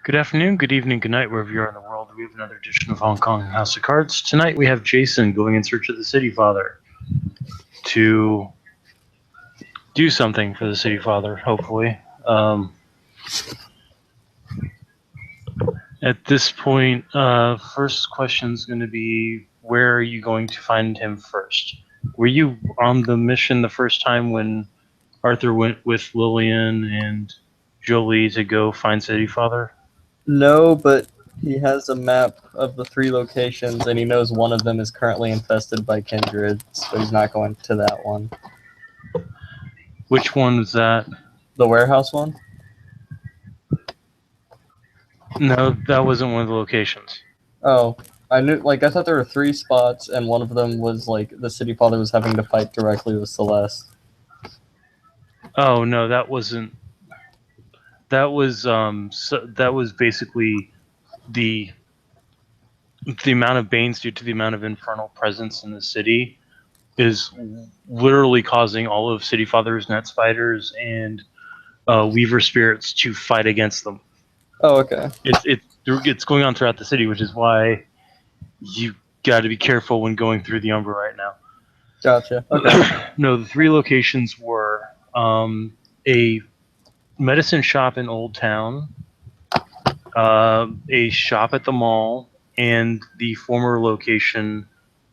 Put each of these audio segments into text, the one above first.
Good afternoon, good evening, good night, wherever you are in the world. We have another edition of Hong Kong House of Cards. Tonight we have Jason going in search of the City Father to do something for the City Father, hopefully. At this point, first question is going to be, where are you going to find him first? Were you on the mission the first time when Arthur went with Lillian and Jolie to go find City Father? No, but he has a map of the 3 locations, and he knows one of them is currently infested by kindred, so he's not going to that one. Which one was that? The warehouse one? No, that wasn't one of the locations. Oh, I thought there were 3 spots, and one of them was, the City Father was having to fight directly with Celeste. Oh, no, that wasn't. That was basically the amount of Banes due to the amount of infernal presence in the city is literally causing all of City Father's Net Spiders and Weaver Spirits to fight against them. Oh, okay. It's going on throughout the city, which is why you got to be careful when going through the Umbra right now. Gotcha. Okay. No, the 3 locations were a medicine shop in Old Town, a shop at the mall, and the former location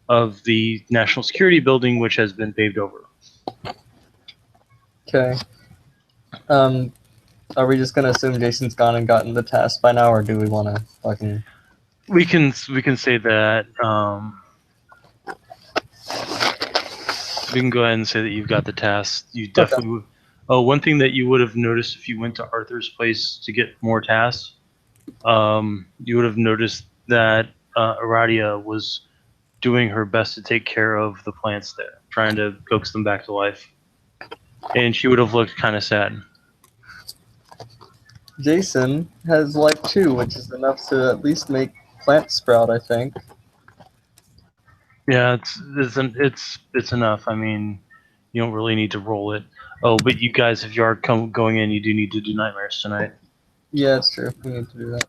of the National Security Building, which has been paved over. Okay. Are we just gonna assume Jason's gone and gotten the task by now, or do we want to fucking... We can say that. We can go ahead and say that you've got the task. You definitely. Okay. Oh, one thing that you would have noticed if you went to Arthur's place to get more tasks, you would have noticed that Aradia was doing her best to take care of the plants there, trying to coax them back to life. And she would have looked kind of sad. Jason has life too, which is enough to at least make plants sprout, I think. Yeah, it's enough. I mean, you don't really need to roll it. Oh, but you guys, if you are going in, you do need to do nightmares tonight. Yeah, it's true. We need to do that.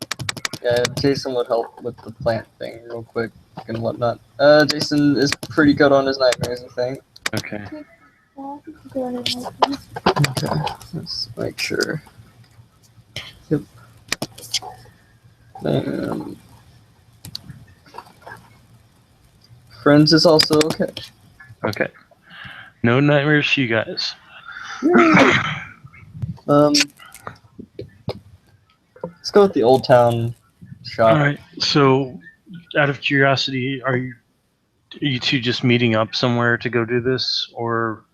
Yeah, Jason would help with the plant thing real quick and whatnot. Jason is pretty good on his nightmares, I think. Okay. Okay, let's make sure. Yep. Friends is also okay. Okay. No nightmares for you guys. Let's go with the Old Town shop. All right. So, out of curiosity, are you two just meeting up somewhere to go do this, or?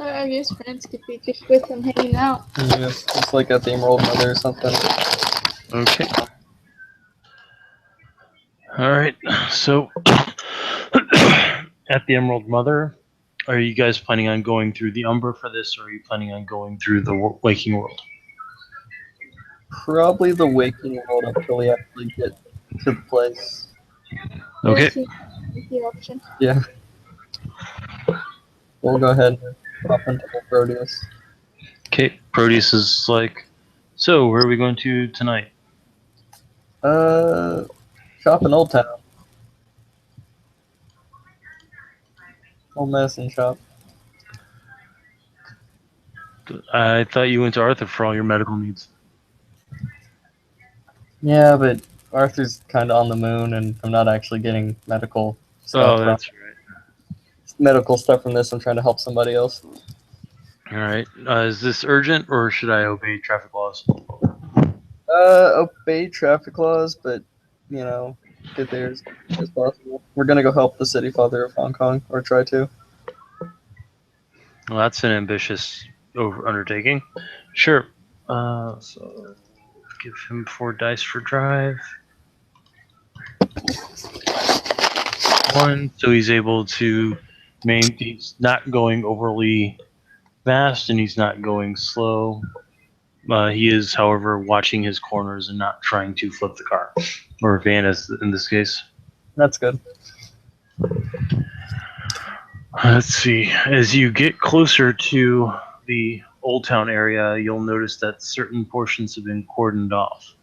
I guess friends could be just with them hanging out. Yeah, it's like at the Emerald Mother or something. Okay. All right. So, at the Emerald Mother, are you guys planning on going through the Umbra for this, or are you planning on going through the Waking World? Probably the Waking World until we actually get to the place. Okay. The option. Yeah. We'll go ahead and pop into the Proteus. Okay. Proteus is like, so where are we going to tonight? Shop in Old Town. Old medicine shop. I thought you went to Arthur for all your medical needs. Yeah, but Arthur's kind of on the moon, and I'm not actually getting medical stuff. Oh, that's right. Medical stuff from this. I'm trying to help somebody else. All right. Is this urgent, or should I obey traffic laws? Obey traffic laws, but, you know, get there as possible. We're gonna go help the City Father of Hong Kong, or try to. Well, that's an ambitious undertaking. Sure. So give him 4 dice for drive. 1, so he's able to he's not going overly fast and he's not going slow. He is, however, watching his corners and not trying to flip the car, or van as in this case. That's good. Let's see. As you get closer to the Old Town area, you'll notice that certain portions have been cordoned off.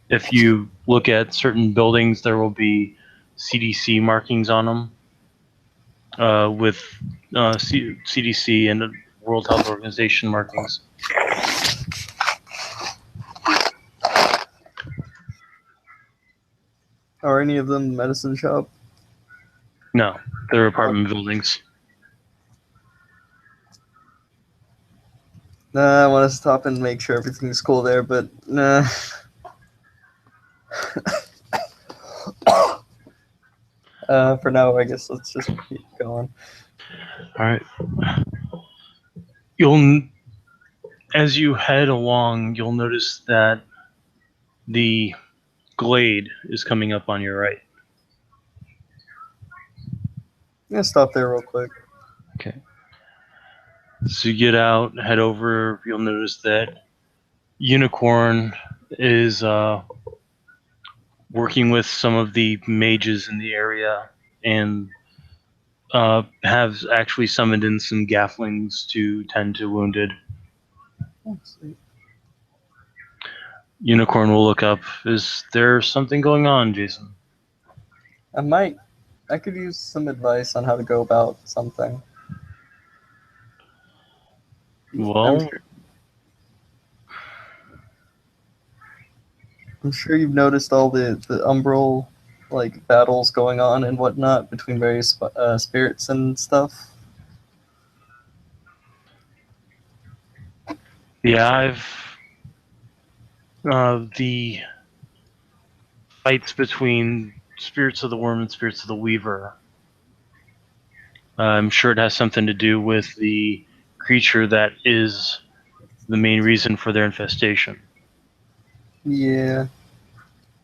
If you look at certain buildings, there will be CDC markings on them with CDC and World Health Organization markings. Are any of them medicine shop? No, they're apartment buildings. Nah, I want to stop and make sure everything's cool there, but nah. For now, I guess let's just keep going. All right. You'll, as you head along, you'll notice that the glade is coming up on your right. I'm gonna stop there real quick. Okay. So you get out, head over. You'll notice that Unicorn is working with some of the mages in the area and has actually summoned in some Gafflings to tend to wounded. Oh, sweet. Unicorn will look up. Is there something going on, Jason? I could use some advice on how to go about something. Well, I'm sure you've noticed all the umbral like battles going on and whatnot between various spirits and stuff. yeah, the fights between Spirits of the Worm and Spirits of the Weaver. I'm sure it has something to do with the creature that is the main reason for their infestation. Yeah.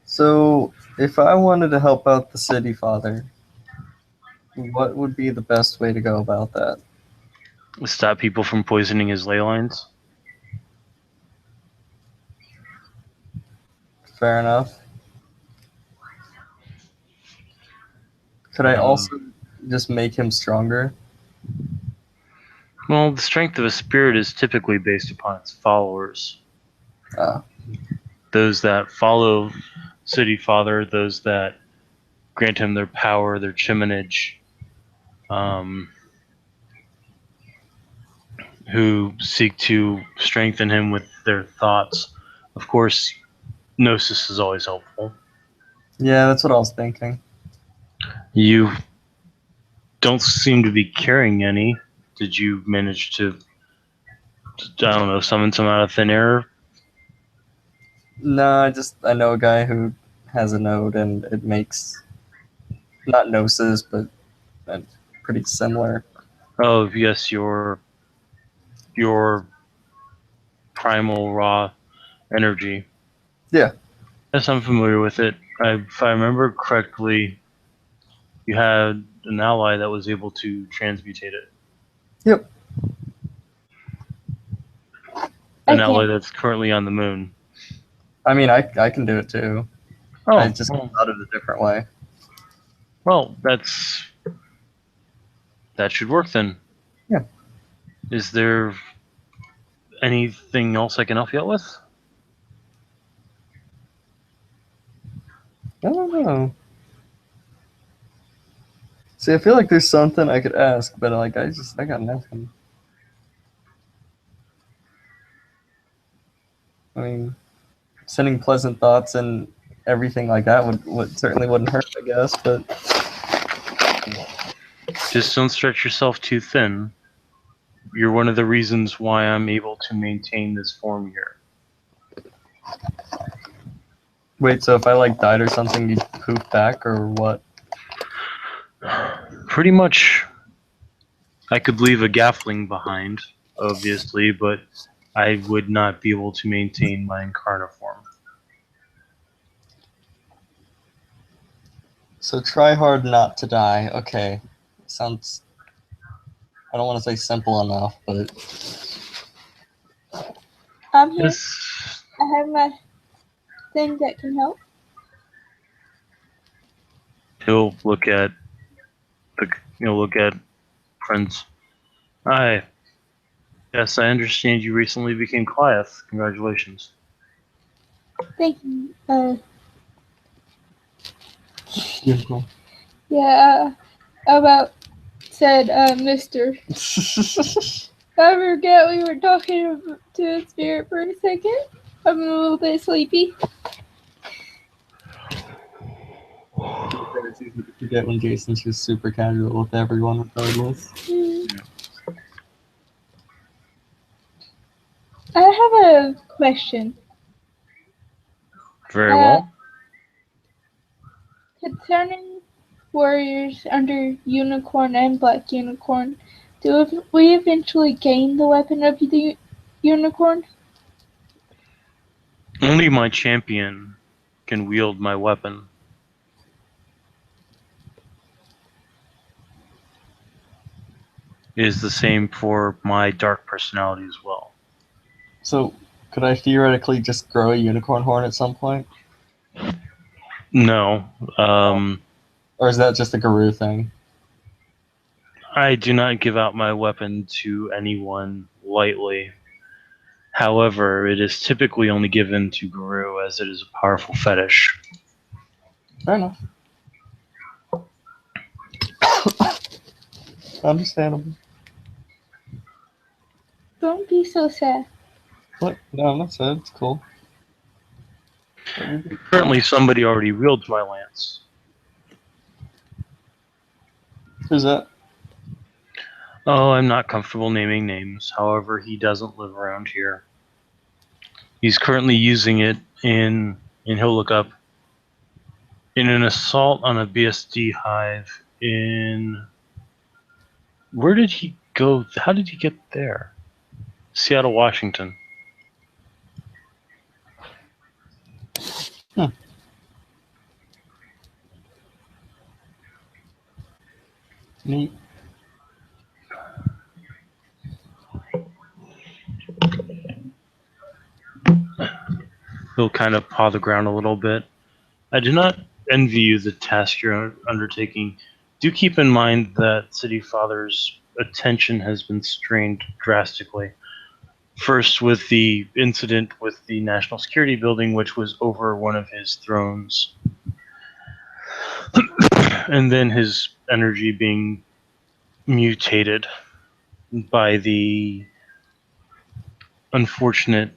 So if I wanted to help out the city father, what would be the best way to go about that? Stop people from poisoning his ley lines. Fair enough. Could I also just make him stronger? Well, the strength of a spirit is typically based upon its followers. Ah. Those that follow City Father, those that grant him their power, their chiminage, who seek to strengthen him with their thoughts. Of course, Gnosis is always helpful. Yeah, that's what I was thinking. You don't seem to be carrying any. Did you manage to, I don't know, summon some out of thin air? No, I know a guy who has a node and it makes not gnosis, but pretty similar. Oh, yes, your primal raw energy. Yeah. Yes, I'm familiar with it. If I remember correctly, you had an ally that was able to transmutate it. Yep. An I ally can't. that's currently on the moon. I mean, I can do it too. Oh, I just thought of a different way. well, that should work then. Yeah. Is there anything else I can help you out with? I don't know. See, I feel like there's something I could ask, but like I got nothing. I mean, sending pleasant thoughts and everything like that would certainly wouldn't hurt, I guess. But Just don't stretch yourself too thin. You're one of the reasons why I'm able to maintain this form here. wait, so if I like died or something, you'd poof back or what? Pretty much, I could leave a Gaffling behind, obviously, but I would not be able to maintain my incarnate form. So try hard not to die. Okay, sounds. I don't want to say simple enough, but I'm here. Yes. I have my thing that can help. He'll look at You'll look at Prince. Hi. Yes, I understand you recently became Clieth. Congratulations. Thank you. Unicorn. Yeah, about said Mr. I forget we were talking to a spirit for a second. I'm a little bit sleepy. It's easy to forget when Jason's just super casual with everyone regardless. I have a question. Very well. Concerning warriors under Unicorn and Black Unicorn, do we eventually gain the weapon of the Unicorn? Only my champion can wield my weapon. It is the same for my dark personality as well. So, could I theoretically just grow a unicorn horn at some point? No. Or is that just a Guru thing? I do not give out my weapon to anyone lightly. However, it is typically only given to Guru as it is a powerful fetish. Fair enough. Understandable. Don't be so sad. What? No, I'm not sad. It's cool. Currently, somebody already wields my lance. Who's that? Oh, I'm not comfortable naming names. However, he doesn't live around here. He's currently using it and he'll look up, in an assault on a BSD hive in... Where did he go? How did he get there? Seattle, Washington. Neat. He'll kind of paw the ground a little bit. I do not envy you the task you're undertaking. Do keep in mind that City Father's attention has been strained drastically. First with the incident with the National Security Building, which was over one of his thrones. And then his energy being mutated by the unfortunate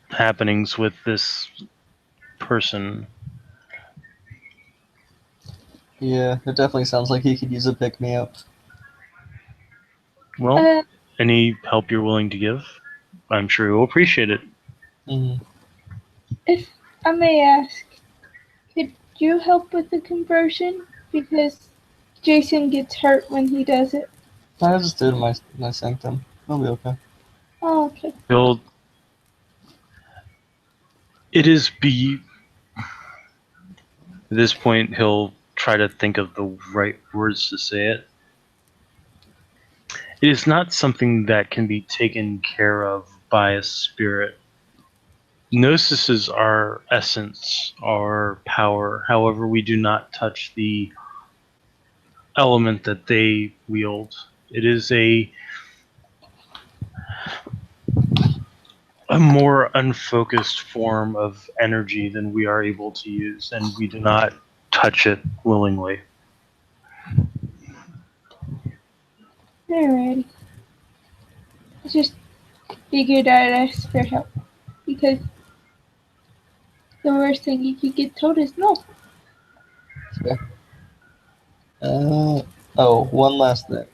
happenings with this person. Yeah, it definitely sounds like he could use a pick-me-up. Well, any help you're willing to give, I'm sure he'll appreciate it. Mm-hmm. If I may ask, could you help with the conversion? Because Jason gets hurt when he does it. I just did my sanctum. I'll be okay. Oh, okay. It is at this point, he'll try to think of the right words to say it. It is not something that can be taken care of by a spirit. Gnosis is our essence, our power. However, we do not touch the element that they wield. It is a more unfocused form of energy than we are able to use, and we do not touch it willingly. Alrighty. I just figured I'd ask for help. Because the worst thing you could get told is no. Fair. Oh, one last thing.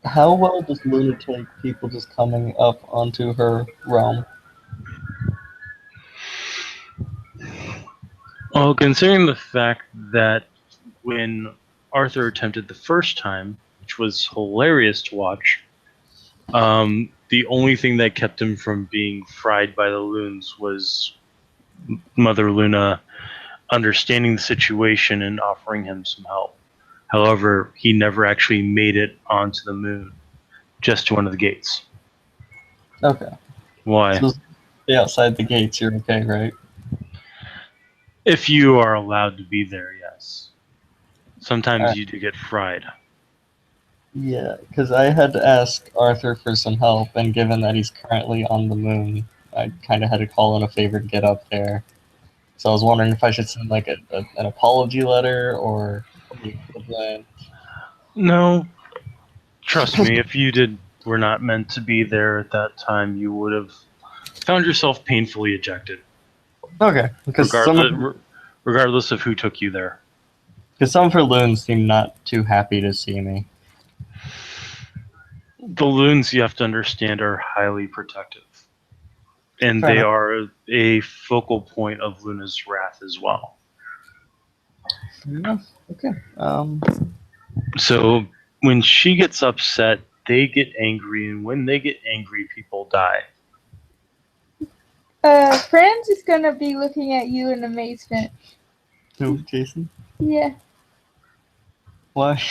How well does Luna take people just coming up onto her realm? Well, considering the fact that when Arthur attempted the first time, which was hilarious to watch, the only thing that kept him from being fried by the loons was Mother Luna understanding the situation and offering him some help. However, he never actually made it onto the moon, just to one of the gates. Okay. Why? So stay outside the gates, you're okay, right? If you are allowed to be there, yes. Sometimes you do get fried. Yeah, because I had to ask Arthur for some help, and given that he's currently on the moon, I kind of had to call in a favor to get up there. So I was wondering if I should send like an apology letter or the equivalent. No, trust me, if you were not meant to be there at that time, you would have found yourself painfully ejected, Okay, because regardless of who took you there. some of her loons seem not too happy to see me. The loons, you have to understand, are highly protective. And Fair they enough. are a focal point of Luna's wrath as well. Yeah, okay. So when she gets upset, they get angry, and when they get angry, people die. Franz is gonna be looking at you in amazement. Who, Jason? Yeah, Why?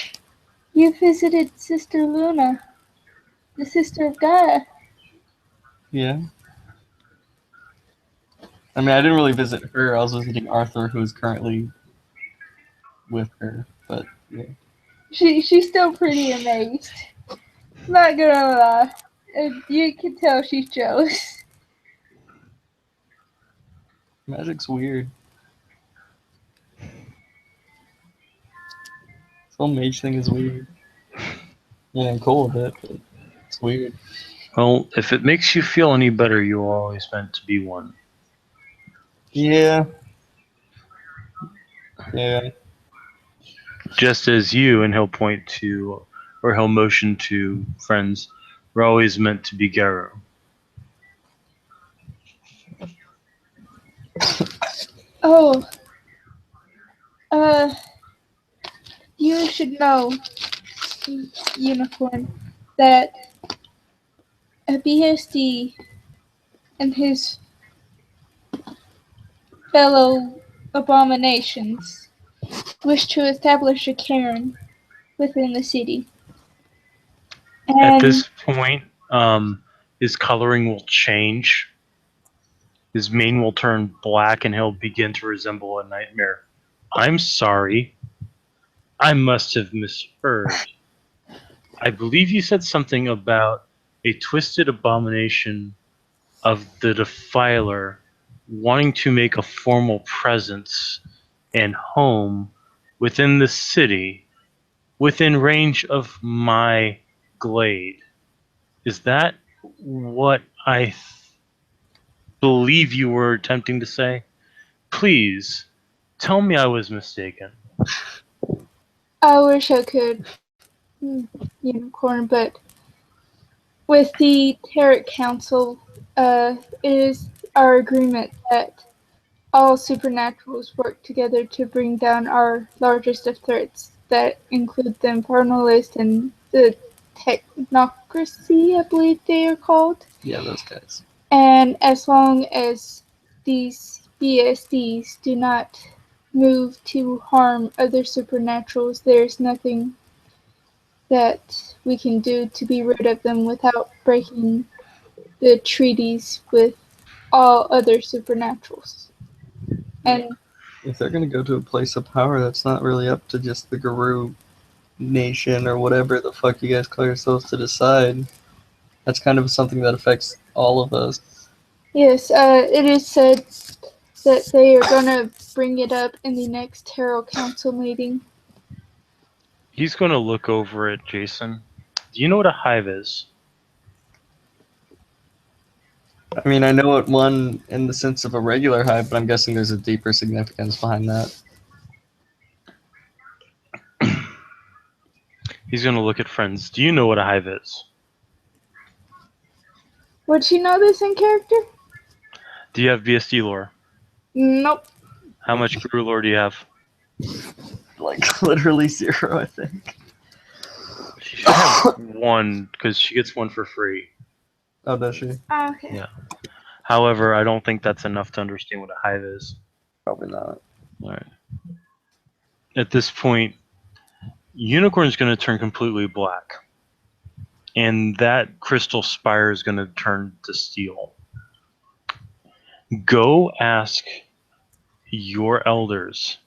you visited Sister Luna, the sister of Gaia. Yeah. I mean, I didn't really visit her. I was visiting Arthur, who is currently with her. But yeah. She's still pretty amazed. Not gonna lie. You can tell she's jealous. Magic's weird. This whole mage thing is weird. Yeah, I'm cool with it, but it's weird. Well, if it makes you feel any better, you were always meant to be one. Yeah. Yeah. Just as you, and he'll point to, or he'll motion to friends, were always meant to be Garu. Oh. You should know, Unicorn, that a BSD and his fellow abominations wish to establish a cairn within the city. At And this point, his coloring will change. His mane will turn black, and he'll begin to resemble a nightmare. I'm sorry. I must have misheard. I believe you said something about a twisted abomination of the Defiler wanting to make a formal presence and home within the city, within range of my glade. Is that what I believe you were attempting to say? Please, tell me I was mistaken. I wish I could, Unicorn, but with the Tarot Council, it is our agreement that all supernaturals work together to bring down our largest of threats, that include the Infernalist and the Technocracy, I believe they are called. Yeah, those guys. And as long as these BSDs do not move to harm other supernaturals, there's nothing that we can do to be rid of them without breaking the treaties with all other supernaturals. And If they're gonna go to a place of power, that's not really up to just the Guru nation or whatever the fuck you guys call yourselves to decide. That's kind of something that affects all of us. yes, it is said that they are going to bring it up in the next Tarot Council meeting. He's going to look over at Jason. Do you know what a hive is? I mean, I know it one in the sense of a regular hive, but I'm guessing there's a deeper significance behind that. He's going to look at friends. Do you know what a hive is? Would she know this in character? Do you have BSD lore? Nope. How much Guru lore do you have? Like, literally 0, I think. She should have one, because she gets one for free. Oh, does she? Okay. Yeah. However, I don't think that's enough to understand what a hive is. Probably not. All right. At this point, Unicorn's going to turn completely black. And that crystal spire is going to turn to steel. Go ask your elders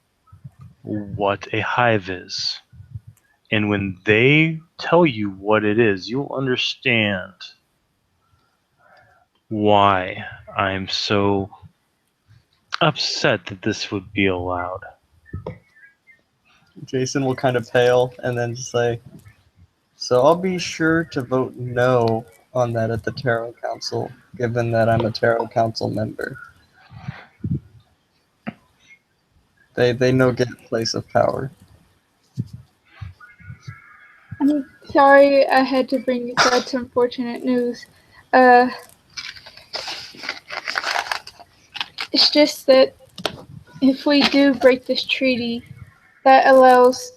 what a hive is. And when they tell you what it is, you'll understand why I'm so upset that this would be allowed. Jason will kind of pale and then say, "So I'll be sure to vote no on that at the Tarot Council, given that I'm a Tarot Council member. They know get place of power." I'm sorry I had to bring you such unfortunate news. Uh, it's just that if we do break this treaty, that allows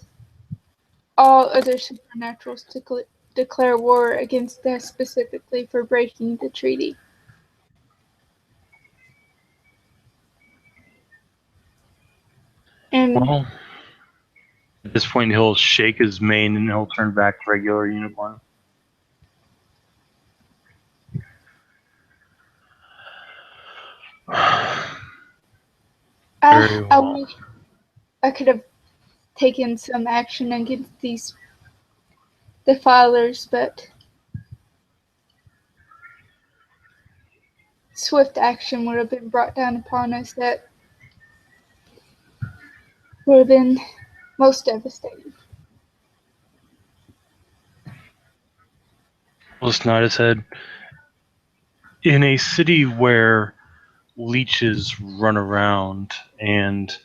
all other supernaturals to declare war against us specifically for breaking the treaty. And Well, at this point, he'll shake his mane and he'll turn back to regular unicorn. Very I well. wish I could have taken some action against these defilers, but swift action would have been brought down upon us that would have been most devastating. Let's nod his head. In a city where leeches run around and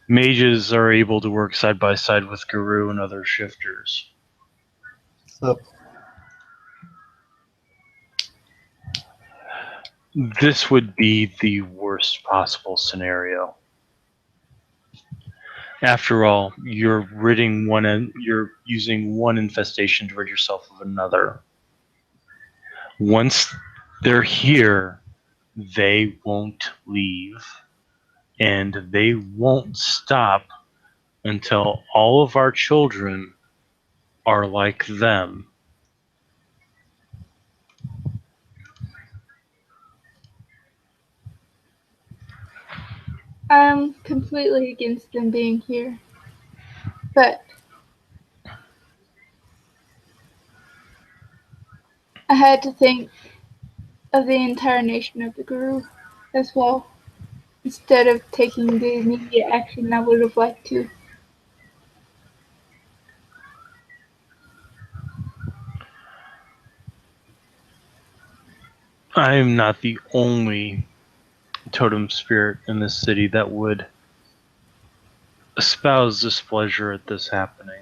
mages are able to work side by side with Guru and other shifters, So this would be the worst possible scenario. After all, you're using one infestation to rid yourself of another. Once they're here, they won't leave, and they won't stop until all of our children are like them. I'm completely against them being here, but I had to think of the entire nation of the Guru as well, instead of taking the immediate action I would have liked to. I am not the only totem spirit in this city that would espouse displeasure at this happening.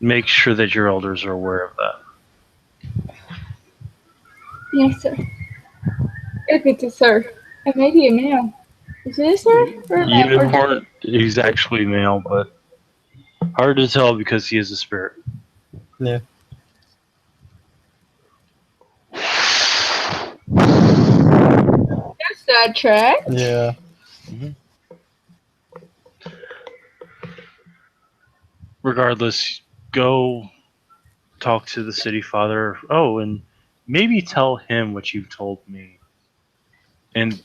Make sure that your elders are aware of that. Yes, sir. If it's a sir, and maybe a male. Is it a sir or a male? Unicorn, he's actually male, but hard to tell because he is a spirit. yeah. That's sidetrack. Yeah. Regardless, go talk to the city father. Oh, and maybe tell him what you've told me. And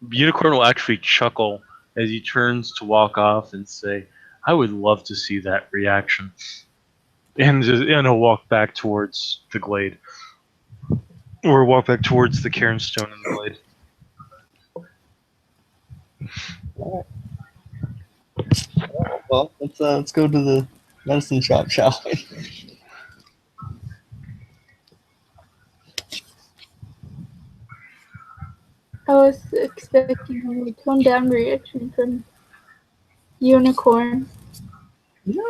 Unicorn will actually chuckle as he turns to walk off and say, I would love to see that reaction. And he'll walk back towards the glade. Or walk back towards the cairnstone in the glade. Well, let's go to the medicine shop, shall we? I was expecting a toned down reaction from Unicorn. No.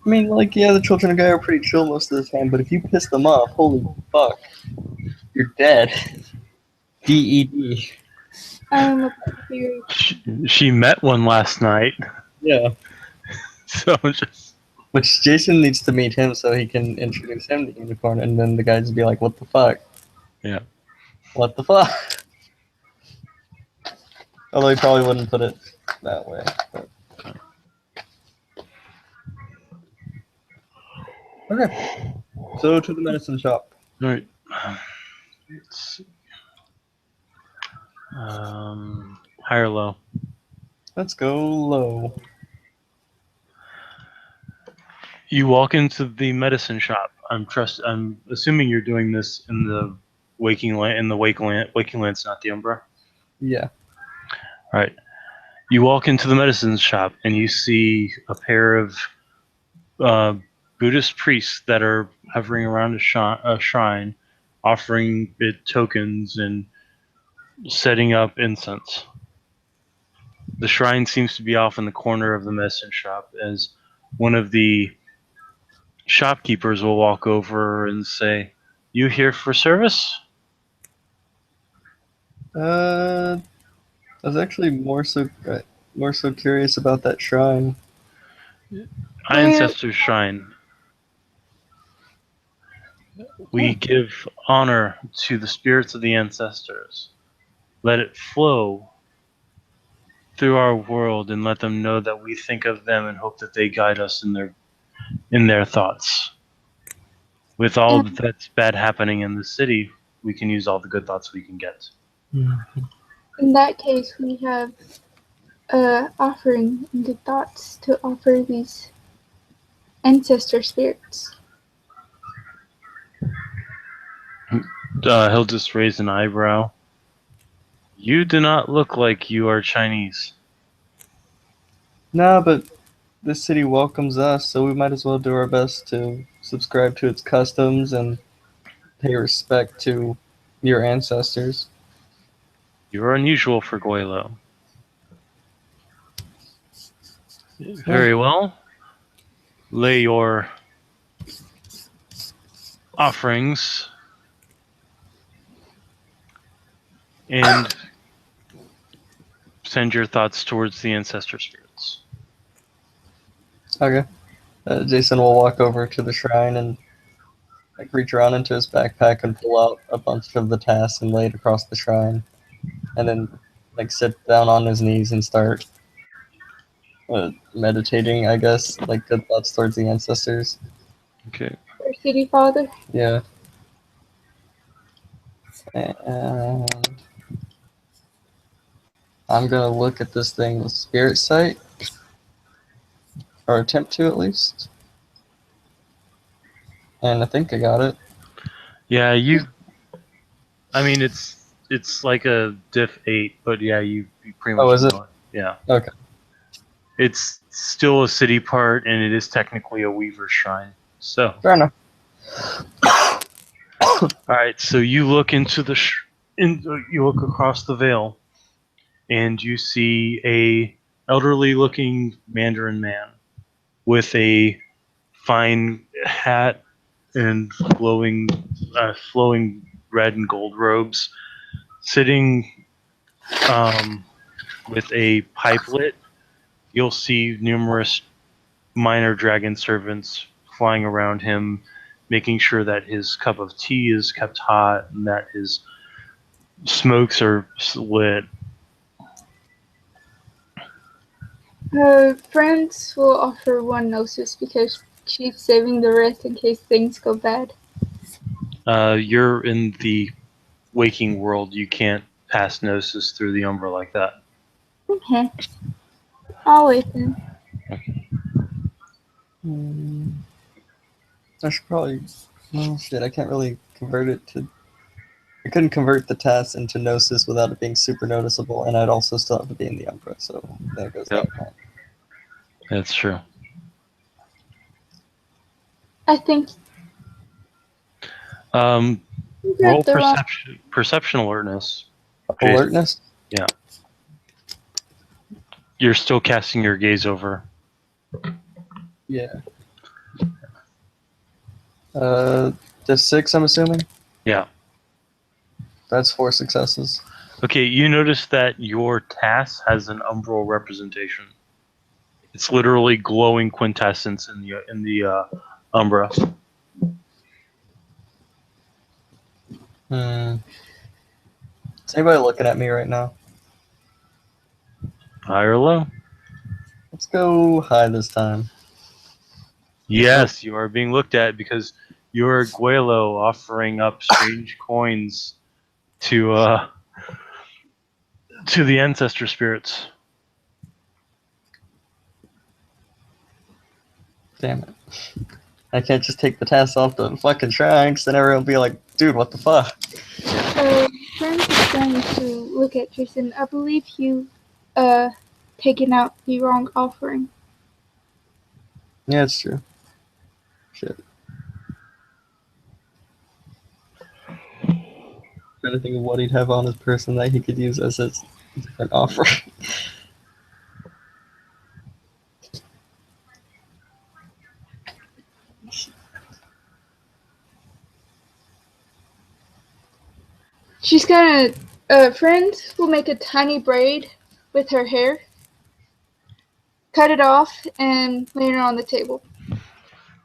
I mean, like, yeah, the children of Gaia are pretty chill most of the time, but if you piss them off, holy fuck, you're dead. DED. I'm about to hear She met one last night. Yeah. So just. Which Jason needs to meet him so he can introduce him to Unicorn, and then the guys would be like, what the fuck? Yeah. What the fuck? Although he probably wouldn't put it that way. But. Okay. So to the medicine shop. All right. Let's see. High or low? Let's go low. You walk into the medicine shop. I'm assuming you're doing this in the Waking Lands, not the Umbra. Yeah. All right. You walk into the medicine shop and you see a pair of uh, Buddhist priests that are hovering around a shrine, offering it tokens and setting up incense. The shrine seems to be off in the corner of the medicine shop as one of the shopkeepers will walk over and say, "You here for service?" I was actually more so curious about that shrine. Ancestor Shrine. We give honor to the spirits of the ancestors. Let it flow through our world and let them know that we think of them and hope that they guide us in their thoughts. With all And that's bad happening in the city, we can use all the good thoughts we can get. in that case, we have offering and good thoughts to offer these ancestor spirits. He'll just raise an eyebrow. You do not look like you are Chinese. Nah, but this city welcomes us, so we might as well do our best to subscribe to its customs and pay respect to your ancestors. You are unusual for Guilo. Very well. Lay your offerings and send your thoughts towards the ancestor spirits. Okay. Jason will walk over to the shrine and reach around into his backpack and pull out a bunch of the tasks and lay it across the shrine, and then sit down on his knees and start meditating. I guess good thoughts towards the ancestors. Okay. Our city father. Yeah. And I'm gonna look at this thing with spirit sight, or attempt to at least. And I think I got it. Yeah, I mean, it's like a diff 8, but yeah, you pretty much Oh, is it? know it. Yeah. Okay. It's still a city part, and it is technically a Weaver shrine. So, Fair enough. all right. So you look into you look across the veil, and you see a elderly-looking Mandarin man with a fine hat and flowing red and gold robes, sitting with a pipe lit. You'll see numerous minor dragon servants flying around him, making sure that his cup of tea is kept hot and that his smokes are lit. Her friends will offer one gnosis because she's saving the rest in case things go bad. You're in the waking world. You can't pass gnosis through the Umbra like that. Okay. I'll wait then. I should probably. Oh shit! I can't really convert it to. I couldn't convert the task into Gnosis without it being super noticeable, and I'd also still have to be in the Umbra, so there goes Yep. that plan. That's true. I think Roll the wrong. perception alertness. Jason. Alertness? You're still casting your gaze over. Yeah. Just 6, I'm assuming? Yeah. That's 4 successes. Okay, you notice that your task has an umbral representation. It's literally glowing quintessence in the umbra. Is anybody looking at me right now? High or low? Let's go high this time. Yes, you are being looked at because you're Guelo offering up strange coins to the ancestor spirits. Damn it. I can't just take the task off the fucking shrine, 'cause then everyone will be like, dude, what the fuck? Friends is going to look at Jason. I believe you, taken out the wrong offering. Yeah, it's true. Shit. Trying to think of what he'd have on his person that he could use as his different offering. She's gonna, Friends will make a tiny braid with her hair, cut it off, and lay it on the table.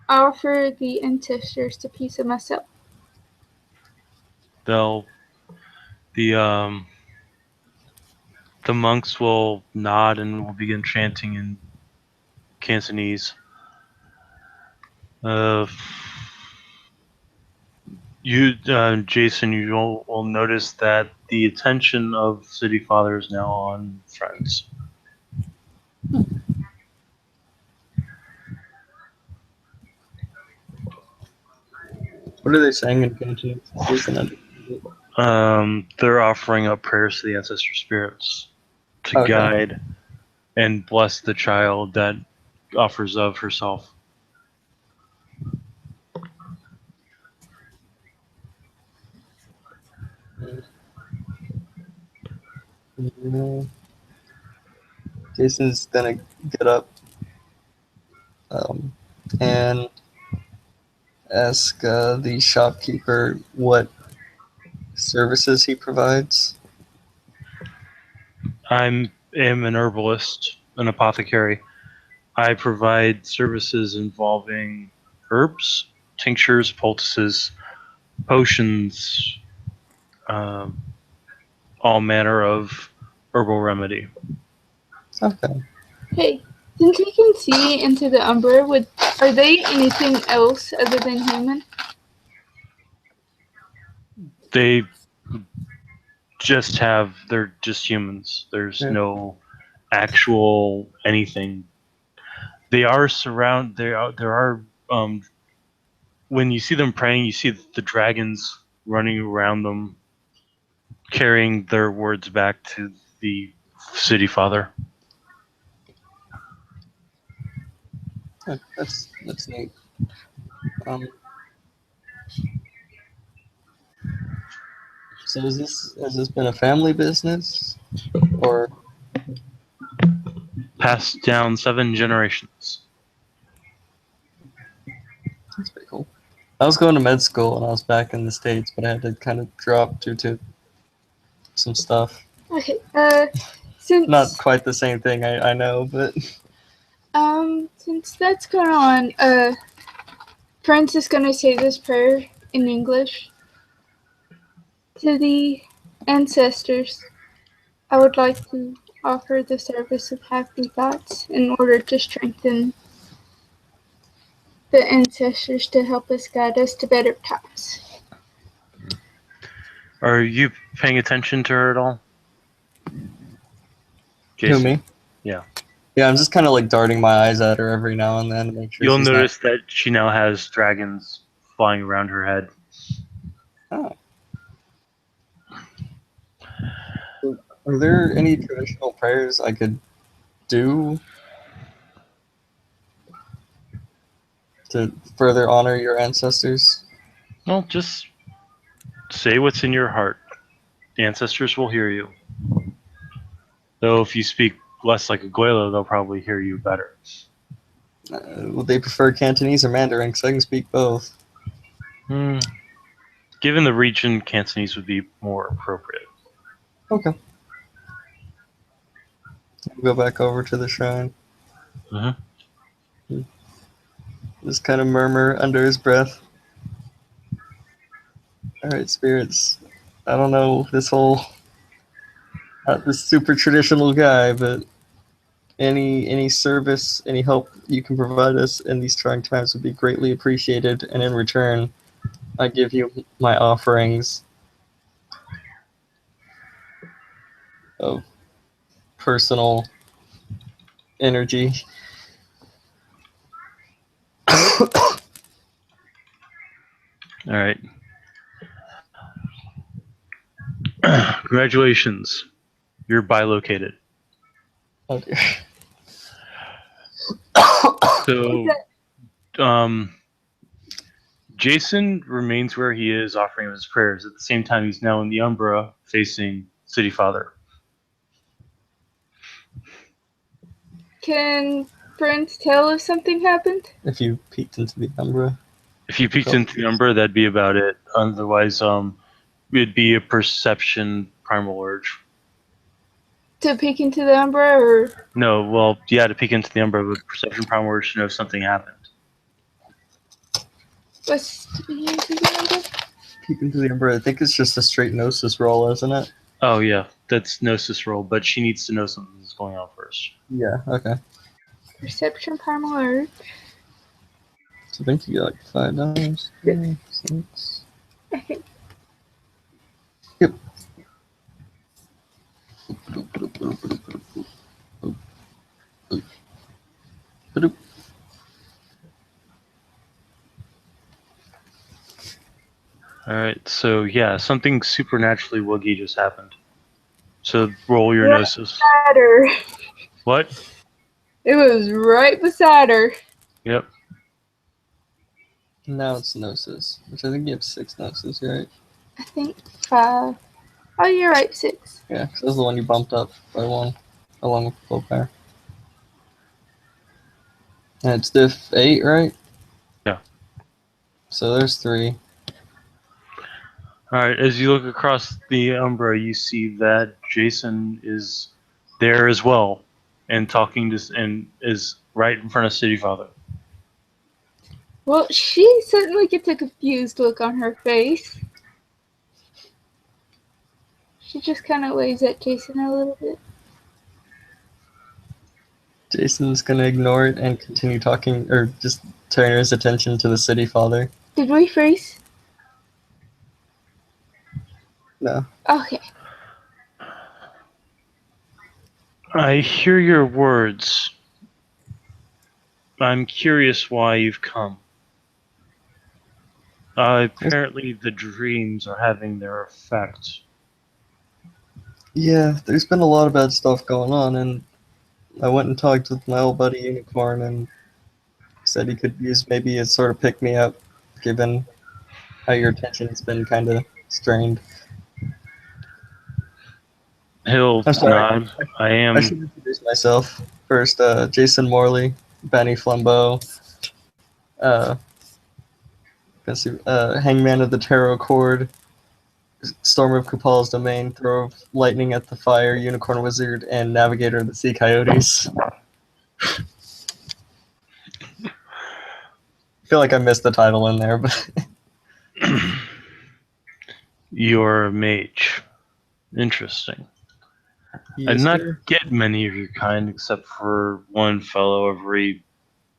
I offer the ancestors a piece of myself. The monks will nod and will begin chanting in Cantonese. Jason, you will notice that the attention of City Father is now on Friends. What are they saying in Cantonese? They're offering up prayers to the ancestor spirits to Okay. guide and bless the child that offers of herself. Jason's gonna get up and ask the shopkeeper what services he provides. I am an herbalist, an apothecary. I provide services involving herbs, tinctures, poultices, potions, all manner of herbal remedy. Okay. Hey, since we can see into the Umbra, are they anything else other than human? They're just humans. There's Yeah. no actual anything. There are when you see them praying, you see the dragons running around them, carrying their words back to the City Father. That's neat. So has this been a family business, or Passed down 7 generations. that's pretty cool? I was going to med school and I was back in the States, but I had to kind of drop due to some stuff. Okay, since Not quite the same thing, I know, but since that's going on, Friends is gonna say this prayer in English. To the ancestors, I would like to offer the service of happy thoughts in order to strengthen the ancestors to help us guide us to better times. Are you paying attention to her at all? who, me? Yeah. Yeah, I'm just kind of like darting my eyes at her every now and then to make sure You'll she's notice that she now has dragons flying around her head. not. Oh. Are there any traditional prayers I could do to further honor your ancestors? Well, just say what's in your heart. The ancestors will hear you. Though if you speak less like a Goyla, they'll probably hear you better. Would they prefer Cantonese or Mandarin? Because I can speak both. Given the region, Cantonese would be more appropriate. Okay. We'll go back over to the shrine. Just kind of murmur under his breath. Alright, spirits. I don't know this not this super traditional guy, but any service, any help you can provide us in these trying times would be greatly appreciated. And in return, I give you my offerings of personal energy. All right. Congratulations. You're bilocated. Oh dear. So, Jason remains where he is, offering his prayers. At the same time, he's now in the Umbra, facing City Father. Can friends tell if something happened? If you peeked into the Umbra. If you peeked into the Umbra, that'd be about it. Otherwise, it'd be a perception primal urge. To peek into the Umbra, or No, well, yeah, to peek into the Umbra, but perception primal urge to know if something happened. what's to peek into the Umbra? Peek into the Umbra. I think it's just a straight Gnosis roll, isn't it? Oh yeah, that's Gnosis roll, but she needs to know something's going on first. Yeah, okay. Perception primal urge. So I think you get like $5. Yeah. 6. I think. Yep. Alright, so yeah, something supernaturally woogie just happened. So roll your Right Gnosis. beside her. What? It was right beside her. Yep. Now it's Gnosis, which I think you have 6 Gnosis, right? I think 5. Oh, you're right, 6. Yeah, because that was the one you bumped up by 1, along with the full power. And it's diff 8, right? Yeah. So there's 3. Alright, as you look across the Umbra, you see that Jason is there as well, and talking to, and is right in front of City Father. Well, she certainly gets a confused look on her face. She just kind of waves at Jason a little bit. Jason's gonna ignore it and continue talking, or just turn his attention to the City Father. Did we freeze? No. Okay. I hear your words. I'm curious why you've come. Apparently the dreams are having their effect. Yeah, there's been a lot of bad stuff going on, and I went and talked with my old buddy Unicorn, and said he could use maybe a sort of pick-me-up, given how your attention's been kind of strained. He'll I'm sorry. nod. I am. I should introduce myself. First, Jason Morley, Benny Flambeau, Hangman of the Tarot Cord, Storm of Kapal's Domain, Throw of Lightning at the Fire, Unicorn Wizard, and Navigator of the Sea Coyotes. I feel like I missed the title in there, but You're a mage. Interesting. I yes, not sir. get many of your kind except for one fellow every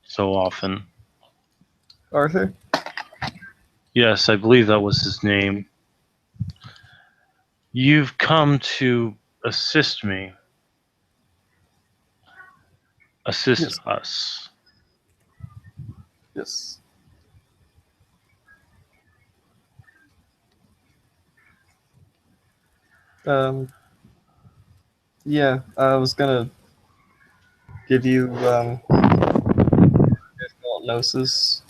so often. Arthur? Yes, I believe that was his name. You've come to assist me. Assist Yes. us. Yes. Yeah, I was gonna give you, Gnosis.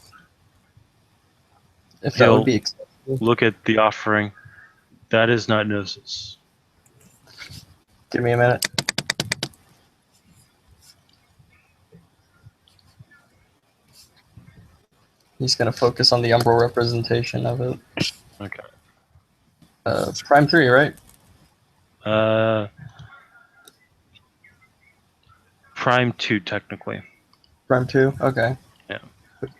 If that He'll would be acceptable. look at the offering. That is not Gnosis. Give me a minute. He's gonna focus on the Umbral representation of it. Okay. It's Prime 3, right? Prime 2, technically. Prime 2? Okay. Yeah.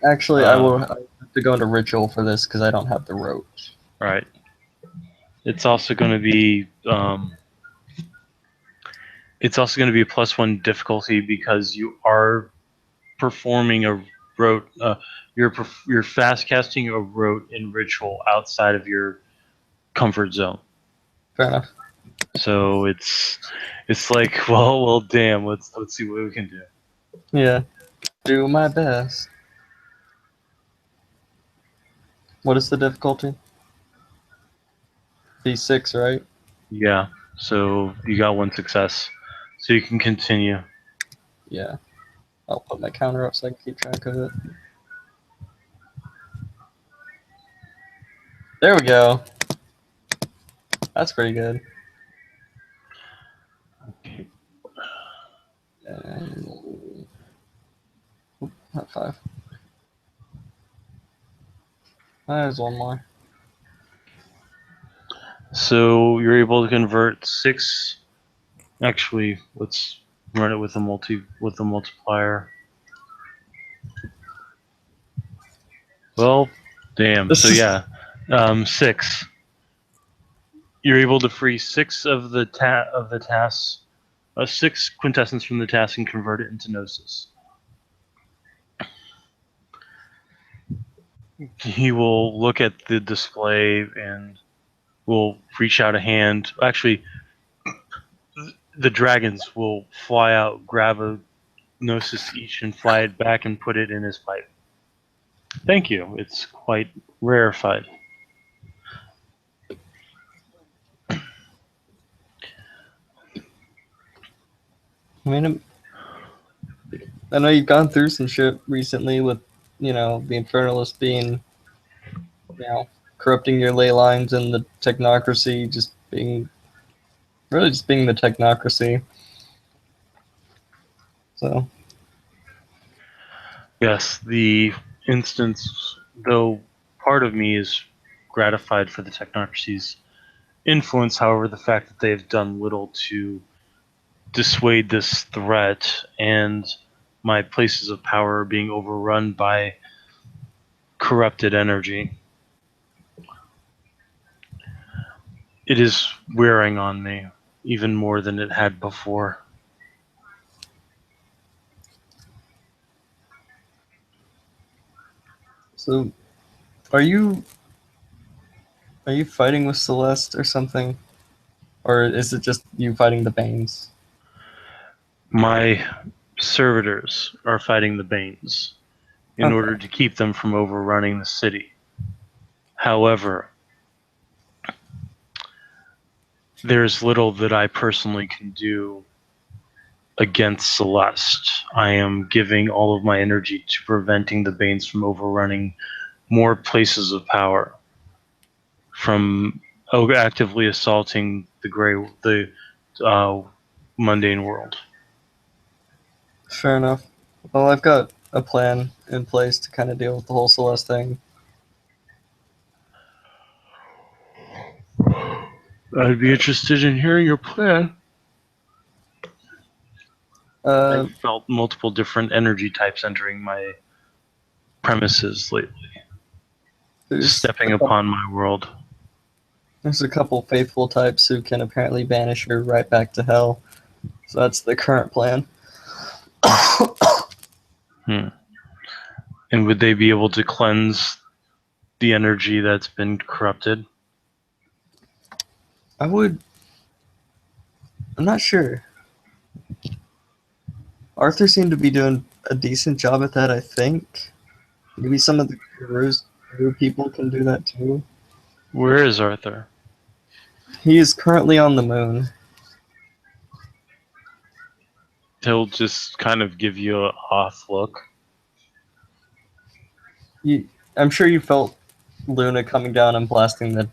Actually, I will have to go into Ritual for this because I don't have the rote. Right. It's also going to be it's also going to be a +1 difficulty because you are performing a rote. You're fast casting a rote in Ritual outside of your comfort zone. Fair enough. So it's like well damn. Let's see what we can do. Yeah. Do my best. What is the difficulty? D6, right? Yeah. So you got one success. So you can continue. Yeah. I'll put my counter up so I can keep track of it. There we go. That's pretty good. Okay. And... Oop, not 5. There's one more. So you're able to convert 6. Actually, let's run it with a multiplier. Well, damn. So yeah, 6. You're able to free 6 of the tasks, 6 quintessence from the task, and convert it into gnosis. He will look at the display and will reach out a hand. Actually, the dragons will fly out, grab a gnosis each, and fly it back and put it in his pipe. Thank you. It's quite rarefied. I mean, I know you've gone through some shit recently with, the Infernalist being, corrupting your ley lines and the technocracy just being the technocracy. So. Yes, the instance, though part of me is gratified for the technocracy's influence, however, the fact that they've done little to dissuade this threat and my places of power are being overrun by corrupted energy. It is wearing on me even more than it had before. So, are you fighting with Celeste or something? Or is it just you fighting the Banes? My servitors are fighting the Banes in Okay. order to keep them from overrunning the city. However, there's little that I personally can do against Celeste. I am giving all of my energy to preventing the Banes from overrunning more places of power, from actively assaulting the mundane world. Fair enough. Well, I've got a plan in place to kind of deal with the whole Celeste thing. I'd be interested in hearing your plan. I've felt multiple different energy types entering my premises lately, stepping upon my world. There's a couple faithful types who can apparently banish her right back to hell. So that's the current plan. And would they be able to cleanse the energy that's been corrupted? I'm not sure. Arthur seemed to be doing a decent job at that, I think. Maybe some of the Guru people can do that too. Where is Arthur? He is currently on the moon. He'll just kind of give you an off look. I'm sure you felt Luna coming down and blasting the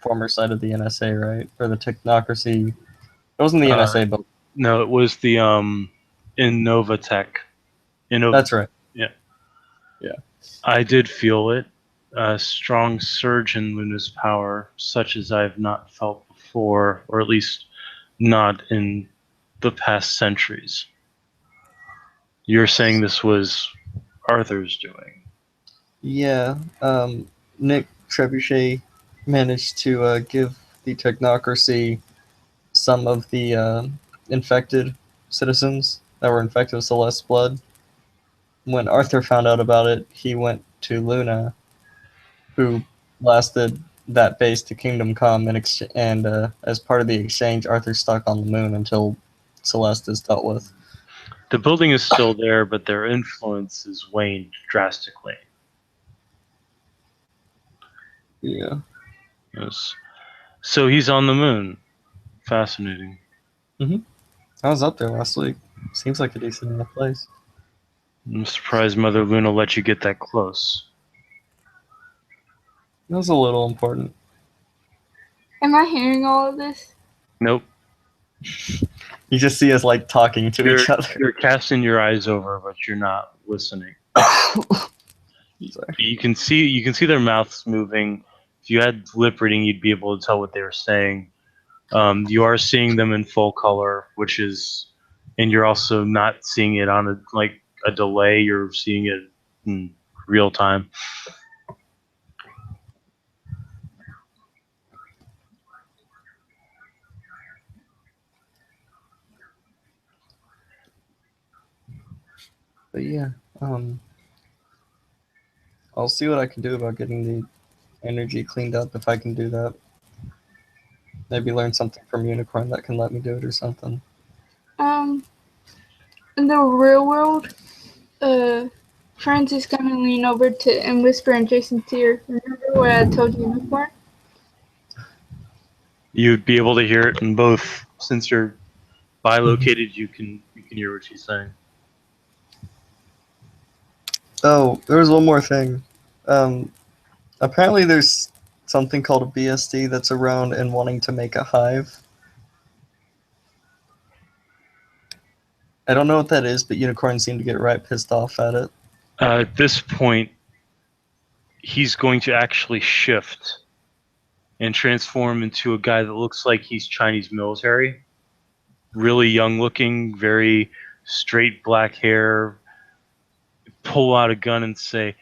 former side of the NSA, right? Or the technocracy. It wasn't the NSA, but... No, it was the Innovatech. That's right. Yeah. Yeah. I did feel it. A strong surge in Luna's power, such as I've not felt before, or at least not in the past centuries. You're saying this was Arthur's doing? Yeah. Nick Trebuchet managed to give the technocracy some of the infected citizens that were infected with Celeste's blood. When Arthur found out about it, he went to Luna, who blasted that base to Kingdom Come, and as part of the exchange, Arthur's stuck on the moon until Celeste is dealt with. The building is still there, but their influence has waned drastically. Yeah. Yes. So he's on the moon. Fascinating. I was up there last week. Seems like a decent enough place. I'm surprised Mother Luna let you get that close. It was a little important. Am I hearing all of this? Nope. You just see us like talking to each other. You're casting your eyes over, but you're not listening. Sorry. You can see their mouths moving. If you had lip reading, you'd be able to tell what they were saying. You are seeing them in full color, and you're also not seeing it on a delay. You're seeing it in real time. But yeah, I'll see what I can do about getting the energy cleaned up if I can do that. Maybe learn something from Unicorn that can let me do it or something. In the real world, Franz is gonna lean over to and whisper in Jason's ear. Remember what I told you before? You'd be able to hear it in both. Since you're bilocated, you can hear what she's saying. Oh, there was one more thing. Apparently there's something called a BSD that's around and wanting to make a hive. I don't know what that is, but Unicorn seemed to get right pissed off at it. At this point, he's going to actually shift and transform into a guy that looks like he's Chinese military. Really young looking, very straight black hair. Pull out a gun and say,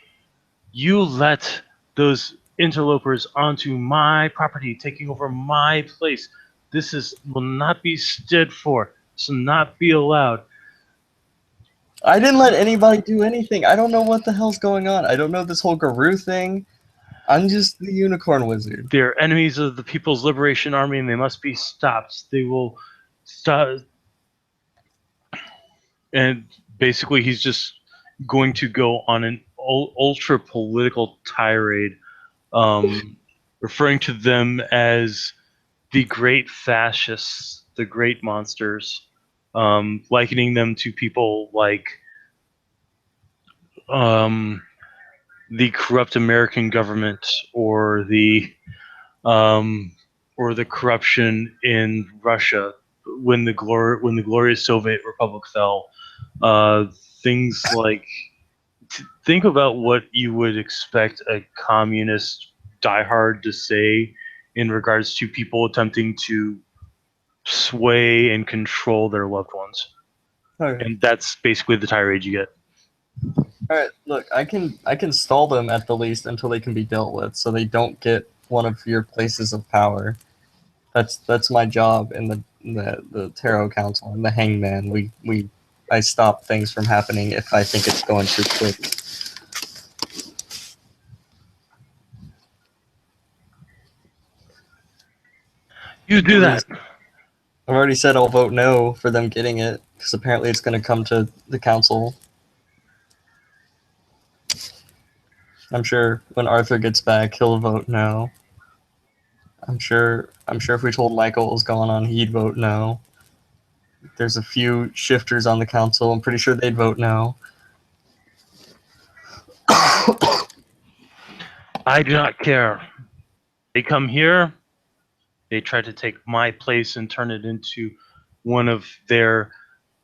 "You let those interlopers onto my property, taking over my place. Will not be stood for. This will not be allowed." I didn't let anybody do anything. I don't know what the hell's going on. I don't know this whole Garou thing. I'm just the Unicorn Wizard. They're enemies of the People's Liberation Army, and they must be stopped. They will stop. And basically, he's just going to go on an ultra political tirade, referring to them as the great fascists, the great monsters, likening them to people like the corrupt American government or the corruption in Russia when the glorious Soviet Republic fell. Things like think about what you would expect a communist diehard to say in regards to people attempting to sway and control their loved ones. Okay. And that's basically the tirade you get. All right, look, I can stall them at the least until they can be dealt with, so they don't get one of your places of power. That's my job in the Tarot Council and the Hangman. I stop things from happening if I think it's going too quick. You do that. I've already said I'll vote no for them getting it because apparently it's going to come to the council. I'm sure when Arthur gets back, he'll vote no. I'm sure if we told Michael what was going on, he'd vote no. There's a few shifters on the council. I'm pretty sure they'd vote no. I do not care. They come here, they try to take my place and turn it into one of their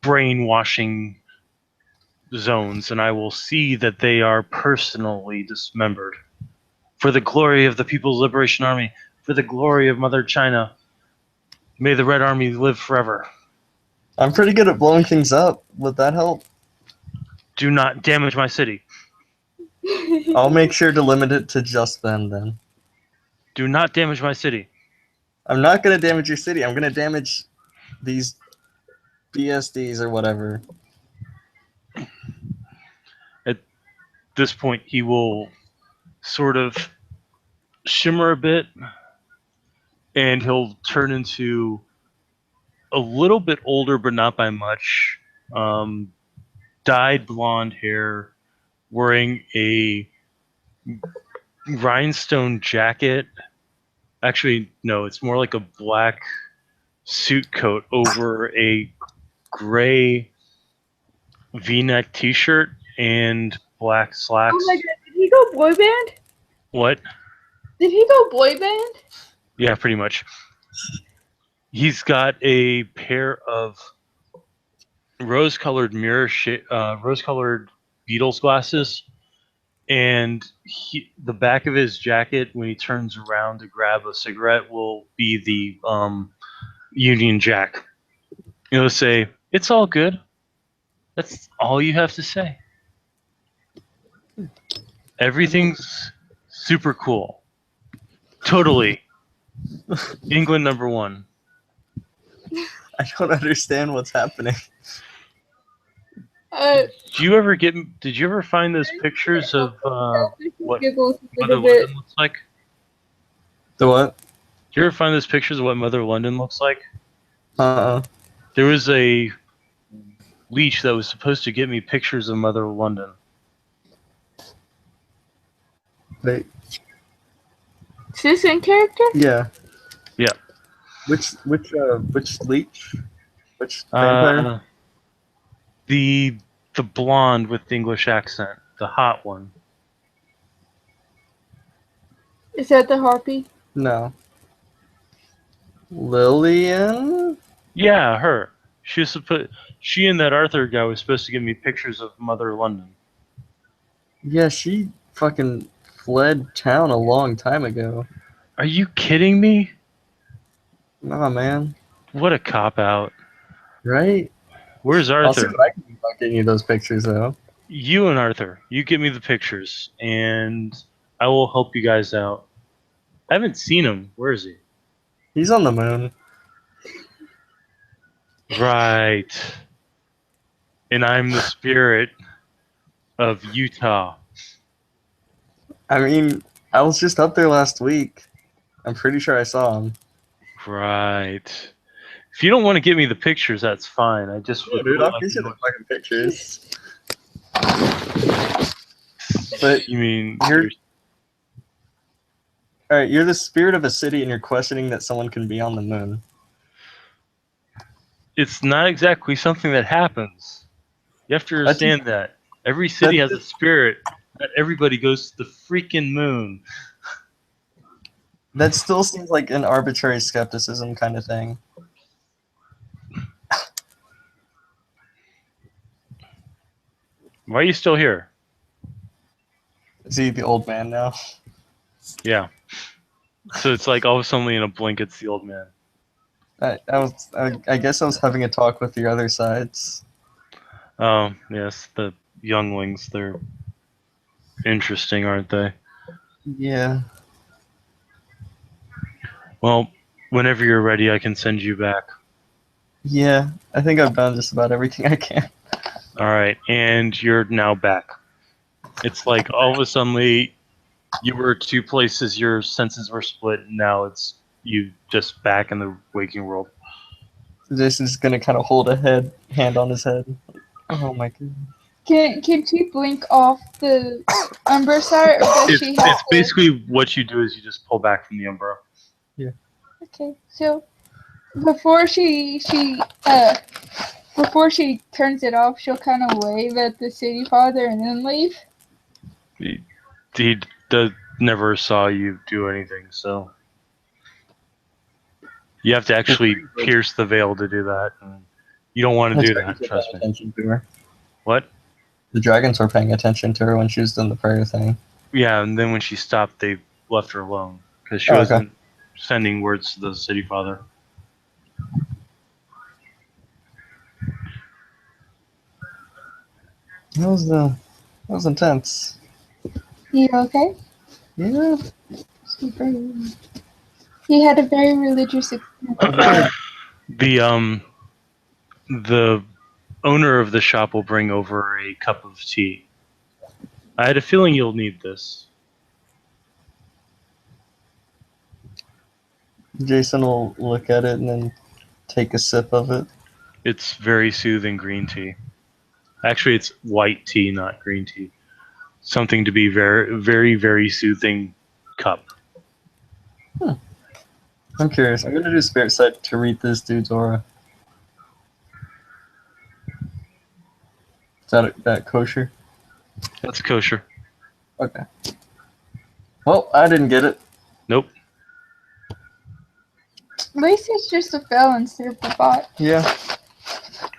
brainwashing zones, and I will see that they are personally dismembered. For the glory of the People's Liberation Army, for the glory of Mother China, may the Red Army live forever. I'm pretty good at blowing things up. Would that help? Do not damage my city. I'll make sure to limit it to just them then. Do not damage my city. I'm not going to damage your city. I'm going to damage these BSDs or whatever. At this point, he will sort of shimmer a bit, and he'll turn into a little bit older, but not by much. Dyed blonde hair, wearing a rhinestone jacket. Actually, no, it's more like a black suit coat over a gray V-neck T-shirt and black slacks. Oh my god, did he go boy band? What? Did he go boy band? Yeah, pretty much. He's got a pair of rose-colored rose-colored Beatles glasses, and the back of his jacket, when he turns around to grab a cigarette, will be the Union Jack. It'll say, "It's all good." That's all you have to say. Everything's super cool. Totally. England #1. I don't understand what's happening. Did you ever find those pictures of what Giggles a Mother little bit. London looks like? The what? Did you ever find those pictures of what Mother London looks like? Uh-uh. There was a leech that was supposed to get me pictures of Mother London. Wait. Is this in character? Yeah. Yeah. Which leech? Which vampire? The blonde with the English accent, the hot one. Is that the harpy? No. Lillian? Yeah, her. She and that Arthur guy was supposed to give me pictures of Mother London. Yeah, she fucking fled town a long time ago. Are you kidding me? Nah, man. What a cop out. Right? Where's I'll see Arthur? what I can do about getting you those pictures, though. You and Arthur, you give me the pictures, and I will help you guys out. I haven't seen him. Where is he? He's on the moon. Right. And I'm the spirit of Utah. I mean, I was just up there last week. I'm pretty sure I saw him. Right. If you don't want to give me the pictures, that's fine. I just Yeah, would dude, like I'll to get you know- the fucking pictures. But You mean you're alright, you're the spirit of a city and you're questioning that someone can be on the moon. it's not exactly something that happens. You have to understand that. Every city has a spirit. Not everybody goes to the freaking moon. That still seems like an arbitrary skepticism kind of thing. Why are you still here? Is he the old man now? Yeah. So it's like all of a sudden in a blink, it's the old man. I guess I was having a talk with the other sides. Oh, yes, the younglings. They're interesting, aren't they? Yeah. Well, whenever you're ready, I can send you back. Yeah, I think I've done just about everything I can. All right, and you're now back. It's like all of a sudden you were two places, your senses were split, and now it's you just back in the waking world. Jason's gonna kind of hold a hand on his head. Oh my god. Can she blink off the Umbra side, or does she have It's to? basically what you do is you just pull back from the umbrella. Okay, so before she turns it off, she'll kind of wave at the city father and then leave. He never saw you do anything, so you have to actually pierce the veil to do that. And you don't want to do that, trust me. Attention to her. What? The dragons were paying attention to her when she was doing the prayer thing. Yeah, and then when she stopped, they left her alone because she Oh, okay. wasn't sending words to the city father. That was intense. You okay? Yeah. Super. He had a very religious experience. The owner of the shop will bring over a cup of tea. I had a feeling you'll need this. Jason will look at it and then take a sip of it. It's very soothing green tea. Actually, it's white tea, not green tea. something to be very, very, very soothing cup. I'm curious. I'm gonna do spirit sight to read this dude's aura. Is that kosher? That's kosher. Okay. Well, I didn't get it. Nope. At least it's just a fail instead of a bot. Yeah.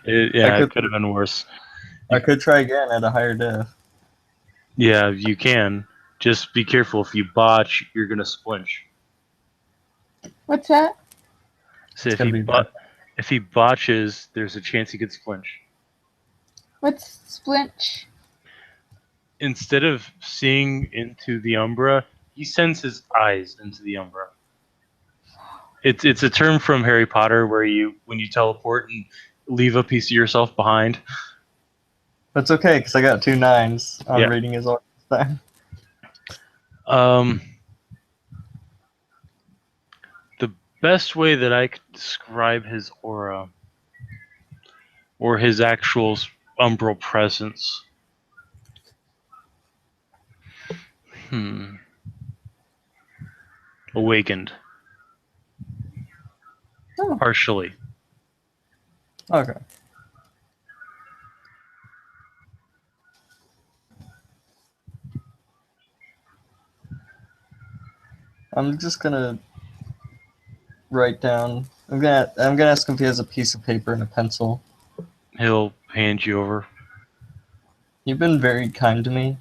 It could have been worse. I could try again at a higher def. Yeah, you can. Just be careful. If you botch, you're gonna splinch. What's that? So It's gonna be if he botches, there's a chance he could splinch. What's splinch? Instead of seeing into the Umbra, he sends his eyes into the Umbra. It's a term from Harry Potter where when you teleport and leave a piece of yourself behind. That's okay, because I got 2 9s on Yeah. reading his aura this time. The best way that I could describe his aura or his actual umbral presence. Awakened. Oh. Partially. Okay. I'm just gonna write down. I'm gonna ask him if he has a piece of paper and a pencil. He'll hand you over. You've been very kind to me,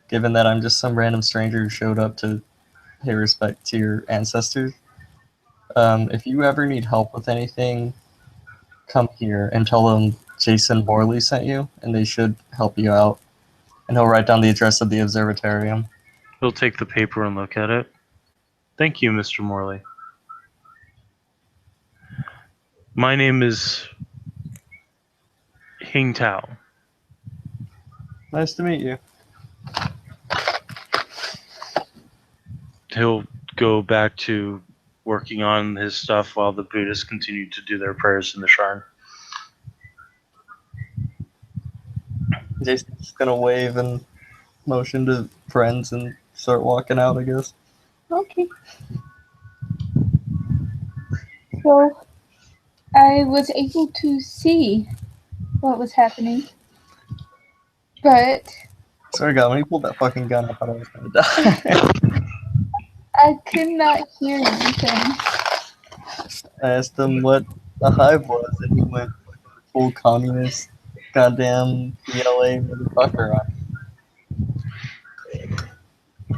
given that I'm just some random stranger who showed up to pay respect to your ancestors. If you ever need help with anything, come here and tell them Jason Morley sent you, and they should help you out. And he'll write down the address of the observatorium. He'll take the paper and look at it. Thank you, Mr. Morley. My name is Hing Tao. Nice to meet you. He'll go back to working on his stuff while the Buddhists continue to do their prayers in the shrine. Jason's just gonna wave and motion to friends and start walking out, I guess. Okay. So, I was able to see what was happening, but Sorry, God, when he pulled that fucking gun, I thought I was gonna die. I could not hear anything. I asked him what the hive was, and he went full communist, goddamn PLA motherfucker on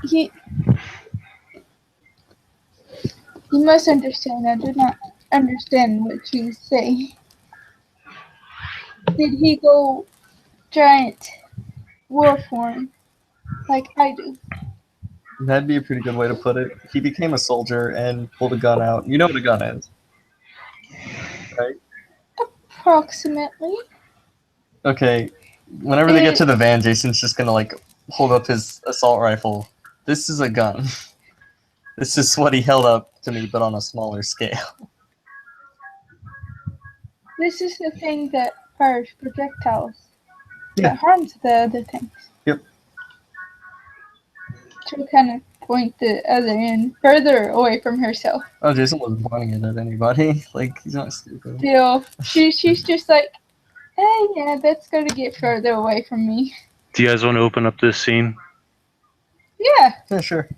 me. You must understand, I do not understand what you say. Did he go giant war form like I do? That'd be a pretty good way to put it. He became a soldier and pulled a gun out. You know what a gun is, right? Approximately. Okay, whenever they get to the van, Jason's just gonna like hold up his assault rifle. This is a gun. This is what he held up to me, but on a smaller scale. This is the thing that fires projectiles. Yeah. That harms the other things. Yep. She'll kind of point the other end further away from herself. Oh, Jason wasn't pointing it at anybody. Like, he's not stupid. Still, she's just like, hey, yeah, that's going to get further away from me. Do you guys want to open up this scene? Yeah. Yeah, sure.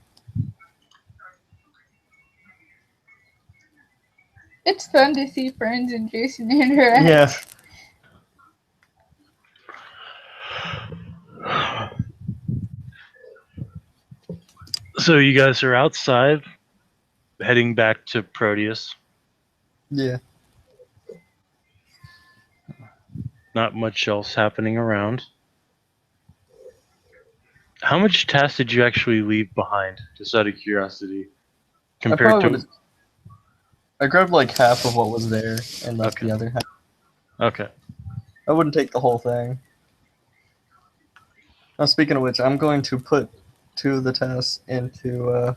It's fun to see friends and Jason interact. Yeah. So you guys are outside, heading back to Proteus. Yeah. Not much else happening around. How much tasks did you actually leave behind, just out of curiosity? Compared to... I grabbed like half of what was there and left Okay. the other half. Okay. I wouldn't take the whole thing. Now, speaking of which, I'm going to put 2 of the tasks into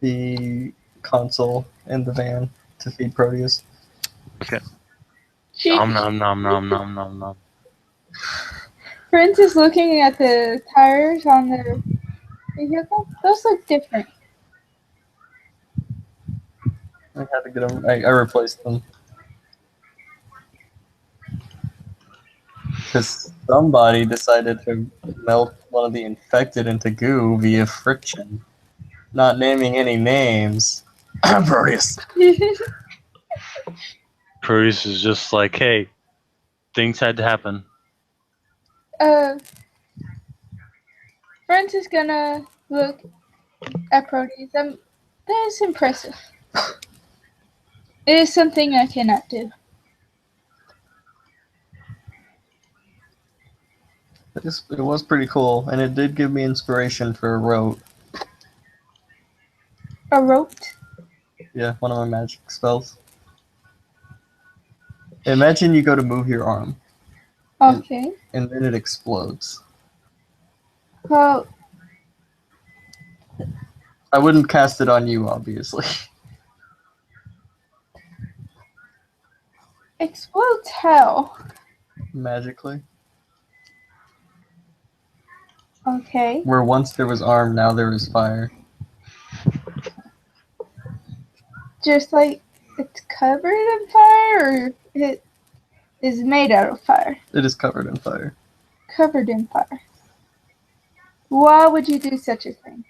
the console in the van to feed Proteus. Okay. She, Nom nom nom nom nom nom nom. Prince is looking at the tires on their vehicle. Those look different. I had to get them. I replaced them. Because somebody decided to melt one of the infected into goo via friction. Not naming any names. Proteus. Proteus is just like, hey, things had to happen. Prince is gonna look at Proteus. That is impressive. It is something I cannot do. It was pretty cool, and it did give me inspiration for a rote. A rope. Yeah, one of my magic spells. Imagine you go to move your arm, Okay. and then it explodes. Well, I wouldn't cast it on you, obviously. explodes how? Magically. Okay. Where once there was arm, now there is fire. Just like it's covered in fire, or it is made out of fire? It is covered in fire. Covered in fire. Why would you do such a thing?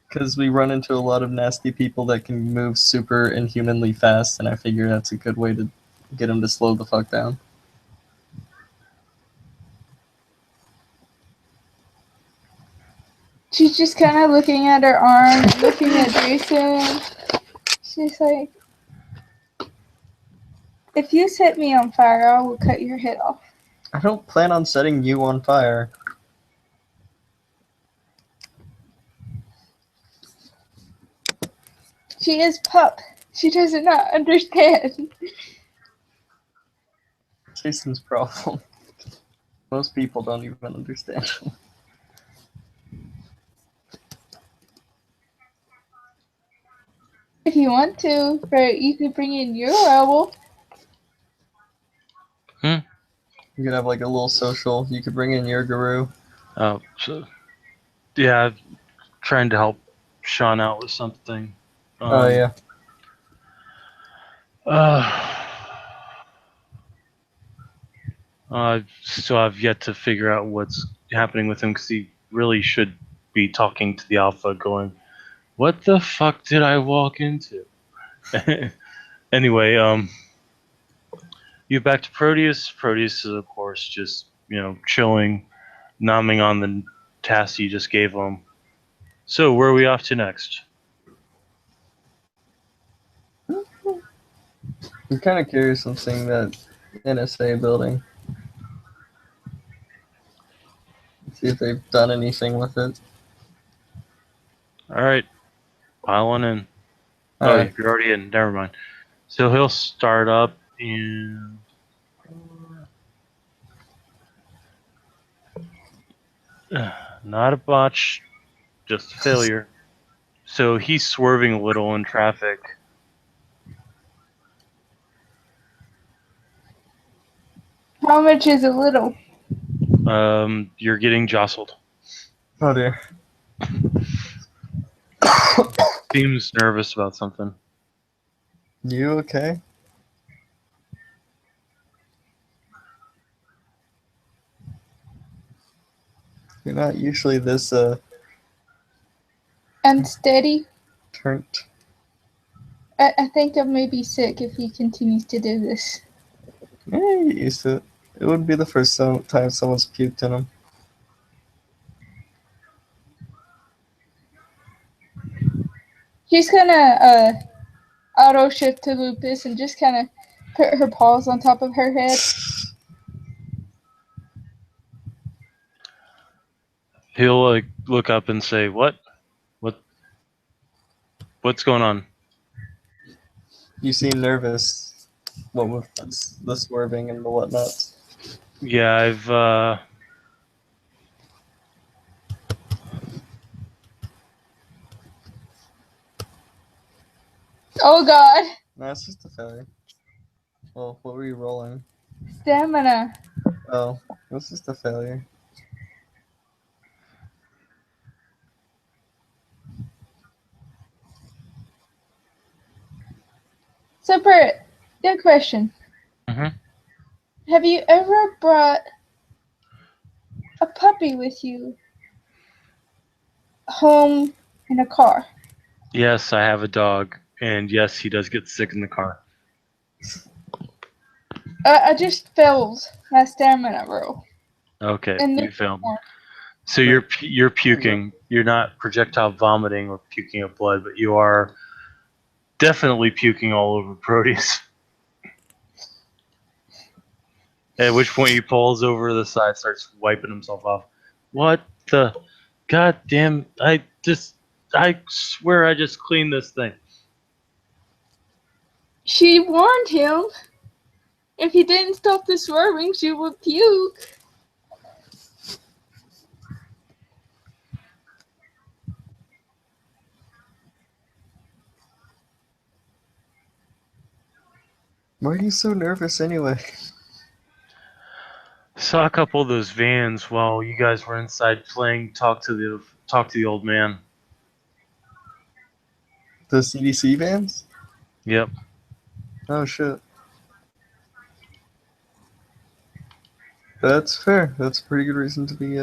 Because we run into a lot of nasty people that can move super inhumanly fast, and I figure that's a good way to get them to slow the fuck down. She's just kind of looking at her arm, and looking at Jason. She's like, if you set me on fire, I will cut your head off. I don't plan on setting you on fire. She is pup. She does not understand. Jason's problem. Most people don't even understand. If you want to, but you could bring in your owl. You could have like a little social. You could bring in your guru. So, yeah, I'm trying to help Sean out with something. Oh yeah. So I've yet to figure out what's happening with him because he really should be talking to the alpha, going, "What the fuck did I walk into?" Anyway, you back to Proteus. Proteus is of course just chilling, nomming on the task you just gave him. So where are we off to next? I'm kind of curious on seeing that NSA building. See if they've done anything with it. All right, pile on in. All Oh, right. you're already in. Never mind. So he'll start up in. Not a botch, just a failure. So he's swerving a little in traffic. How much is a little? You're getting jostled. Oh dear. Seems nervous about something. You okay? You're not usually this Unsteady? turned. I think I may be sick if he continues to do this. Yeah, you get used to it. It wouldn't be the first time someone's puked in him. She's gonna auto shift to Lupus and just kind of put her paws on top of her head. He'll look up and say, What's going on?" You seem nervous. What with the swerving and the whatnot? Yeah, I've Oh god! No, it's just a failure. Well, what were you rolling? Stamina. Oh, was just a failure. So, Bert, good question. Mhm. Have you ever brought a puppy with you home in a car? Yes, I have a dog, and yes, he does get sick in the car. I just failed my stamina roll. Okay, And you this failed. one. So you're puking. You're not projectile vomiting or puking up blood, but you are definitely puking all over Proteus. At which point he pulls over to the side, starts wiping himself off. What the goddamn? I swear I just cleaned this thing. She warned him if he didn't stop the swerving, she would puke. Why are you so nervous anyway? Saw a couple of those vans while you guys were inside playing talk to the old man. The CDC vans? Yep. Oh shit. That's fair. That's a pretty good reason to be,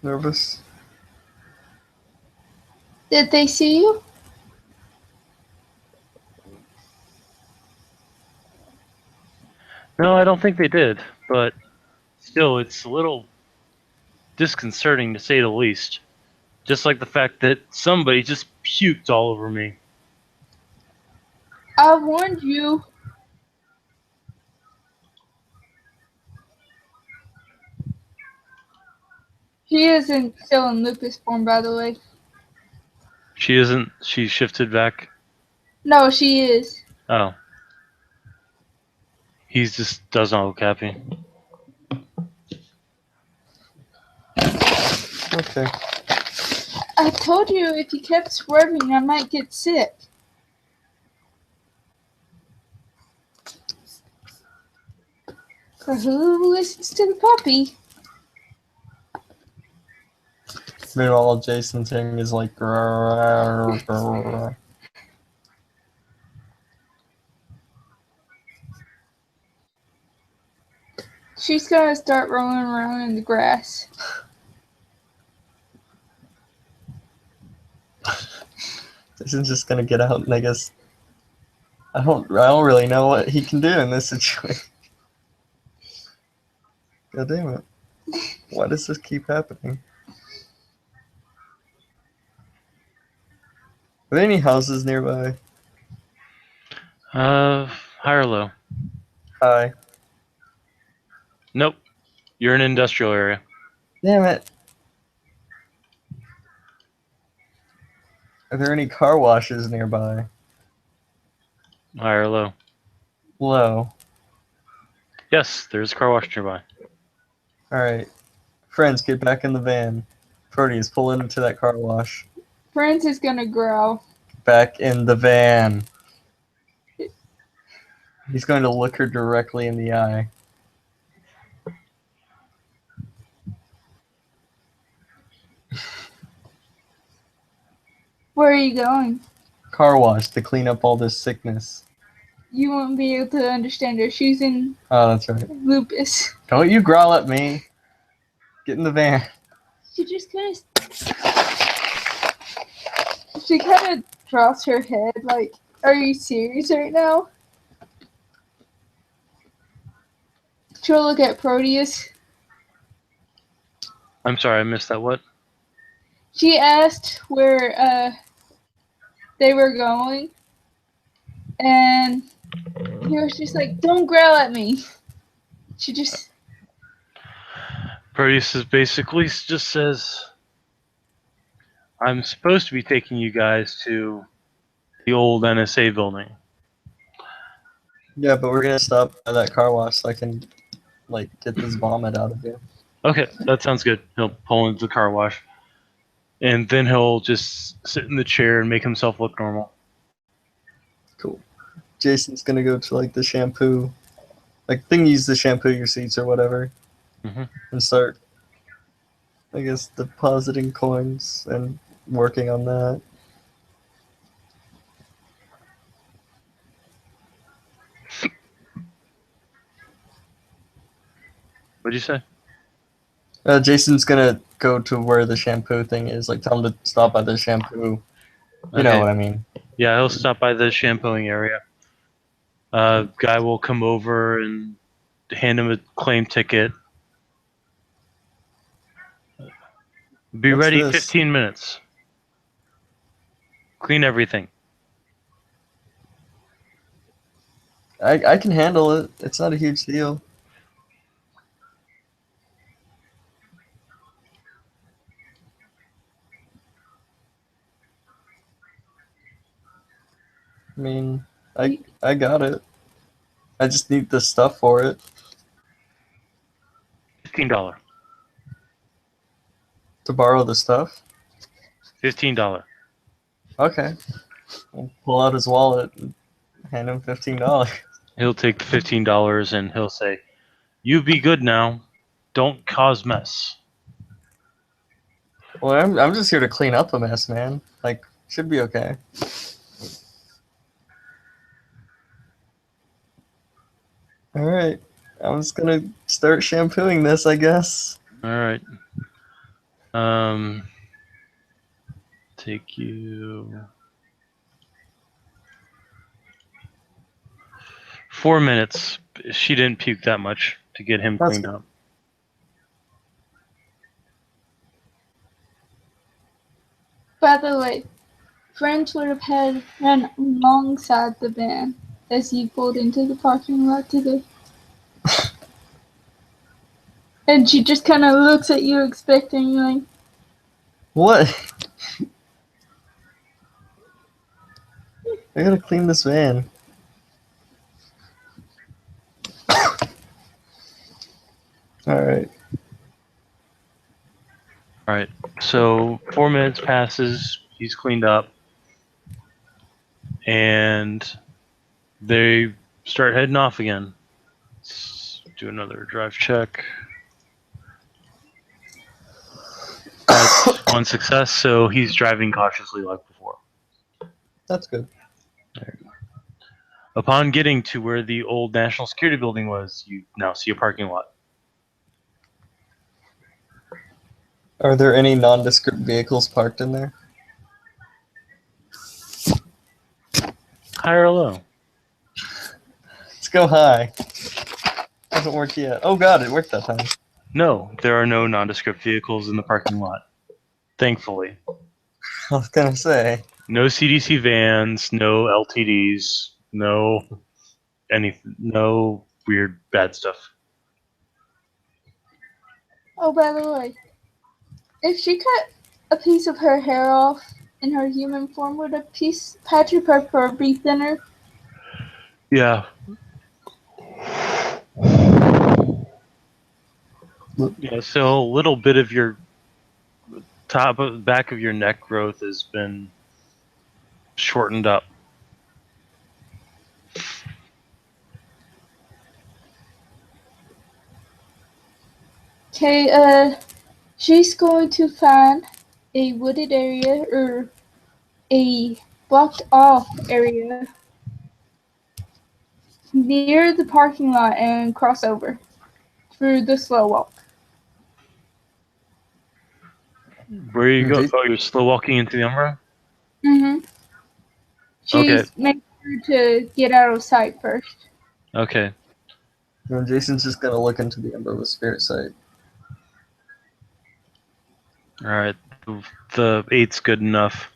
nervous. Did they see you? No, I don't think they did, but still, it's a little disconcerting to say the least. Just like the fact that somebody just puked all over me. I warned you. She isn't still in lupus form, by the way. She isn't. She shifted back. No, she is. Oh. He just does not look happy. Okay. I told you if you kept swerving, I might get sick. For who listens to the puppy? Meanwhile, all Jason's hearing is like, grrr, grrr. She's gonna start rolling around in the grass. Jason's just gonna get out, and I guess I don't really know what he can do in this situation. God damn it! Why does this keep happening? Are there any houses nearby? High or low? Hi. Nope. You're in an industrial area. Damn it! Are there any car washes nearby? High or low? Low. Yes, there's a car wash nearby. Alright. Friends, get back in the van. Proteus, pull into that car wash. Franz is gonna growl. Back in the van. He's going to look her directly in the eye. Where are you going? Car wash to clean up all this sickness. You won't be able to understand her. She's in Oh, that's right. lupus. Don't you growl at me. Get in the van. She just kind of... She kind of drops her head like, are you serious right now? She'll look at Proteus. I'm sorry, I missed that. What? She asked where they were going, and he was just like, don't growl at me. She just... Proteus is basically just says, I'm supposed to be taking you guys to the old NSA building. Yeah, but we're gonna stop by that car wash so I can, get this vomit out of you. Okay, that sounds good. He'll pull into the car wash. And then he'll just sit in the chair and make himself look normal. Cool. Jason's gonna go to, the shampoo like thing you use to shampoo your seats or whatever, Mhm. and start, I guess, depositing coins and working on that. What'd you say? Jason's gonna go to where the shampoo thing is. Like, tell him to stop by the shampoo. You know Okay. what I mean? Yeah, he'll stop by the shampooing area. Guy will come over and hand him a claim ticket. Be What's ready this? 15 minutes. Clean everything. I can handle it. It's not a huge deal. I mean, I got it. I just need the stuff for it. $15. To borrow the stuff. $15. Okay. I'll pull out his wallet and hand him $15. He'll take the $15 and he'll say, "You be good now. Don't cause mess." Well, I'm just here to clean up a mess, man. Like, should be okay. All right. I'm just gonna start shampooing this, I guess. All right. Take you 4 minutes. She didn't puke that much to get him That's cleaned good. up. By the way, friends would have had ran alongside the van as you pulled into the parking lot today. And she just kind of looks at you expecting, like, What? I gotta clean this van. All right. All right. So 4 minutes passes. He's cleaned up, and they start heading off again. Let's do another drive check. That's one success. So he's driving cautiously like before. That's good. Upon getting to where the old National Security Building was, you now see a parking lot. Are there any nondescript vehicles parked in there? High or low? Let's go high. Hasn't worked yet. Oh god, it worked that time. No, there are no nondescript vehicles in the parking lot. Thankfully. I was gonna say. No CDC vans, no LTDs, no weird bad stuff. oh, by the way, if she cut a piece of her hair off in her human form, would a patch of her fur be thinner? Yeah. Yeah, so a little bit of your back of your neck growth has been shortened up. Okay, she's going to find a wooded area or a blocked off area near the parking lot and cross over through the slow walk. Where you go? Okay. Oh, you're slow walking into the Umbra? Mm-hmm. She's making sure to get out of sight first. Okay. And Jason's just gonna look into the Ember with Spirit Sight. Alright. The 8's good enough.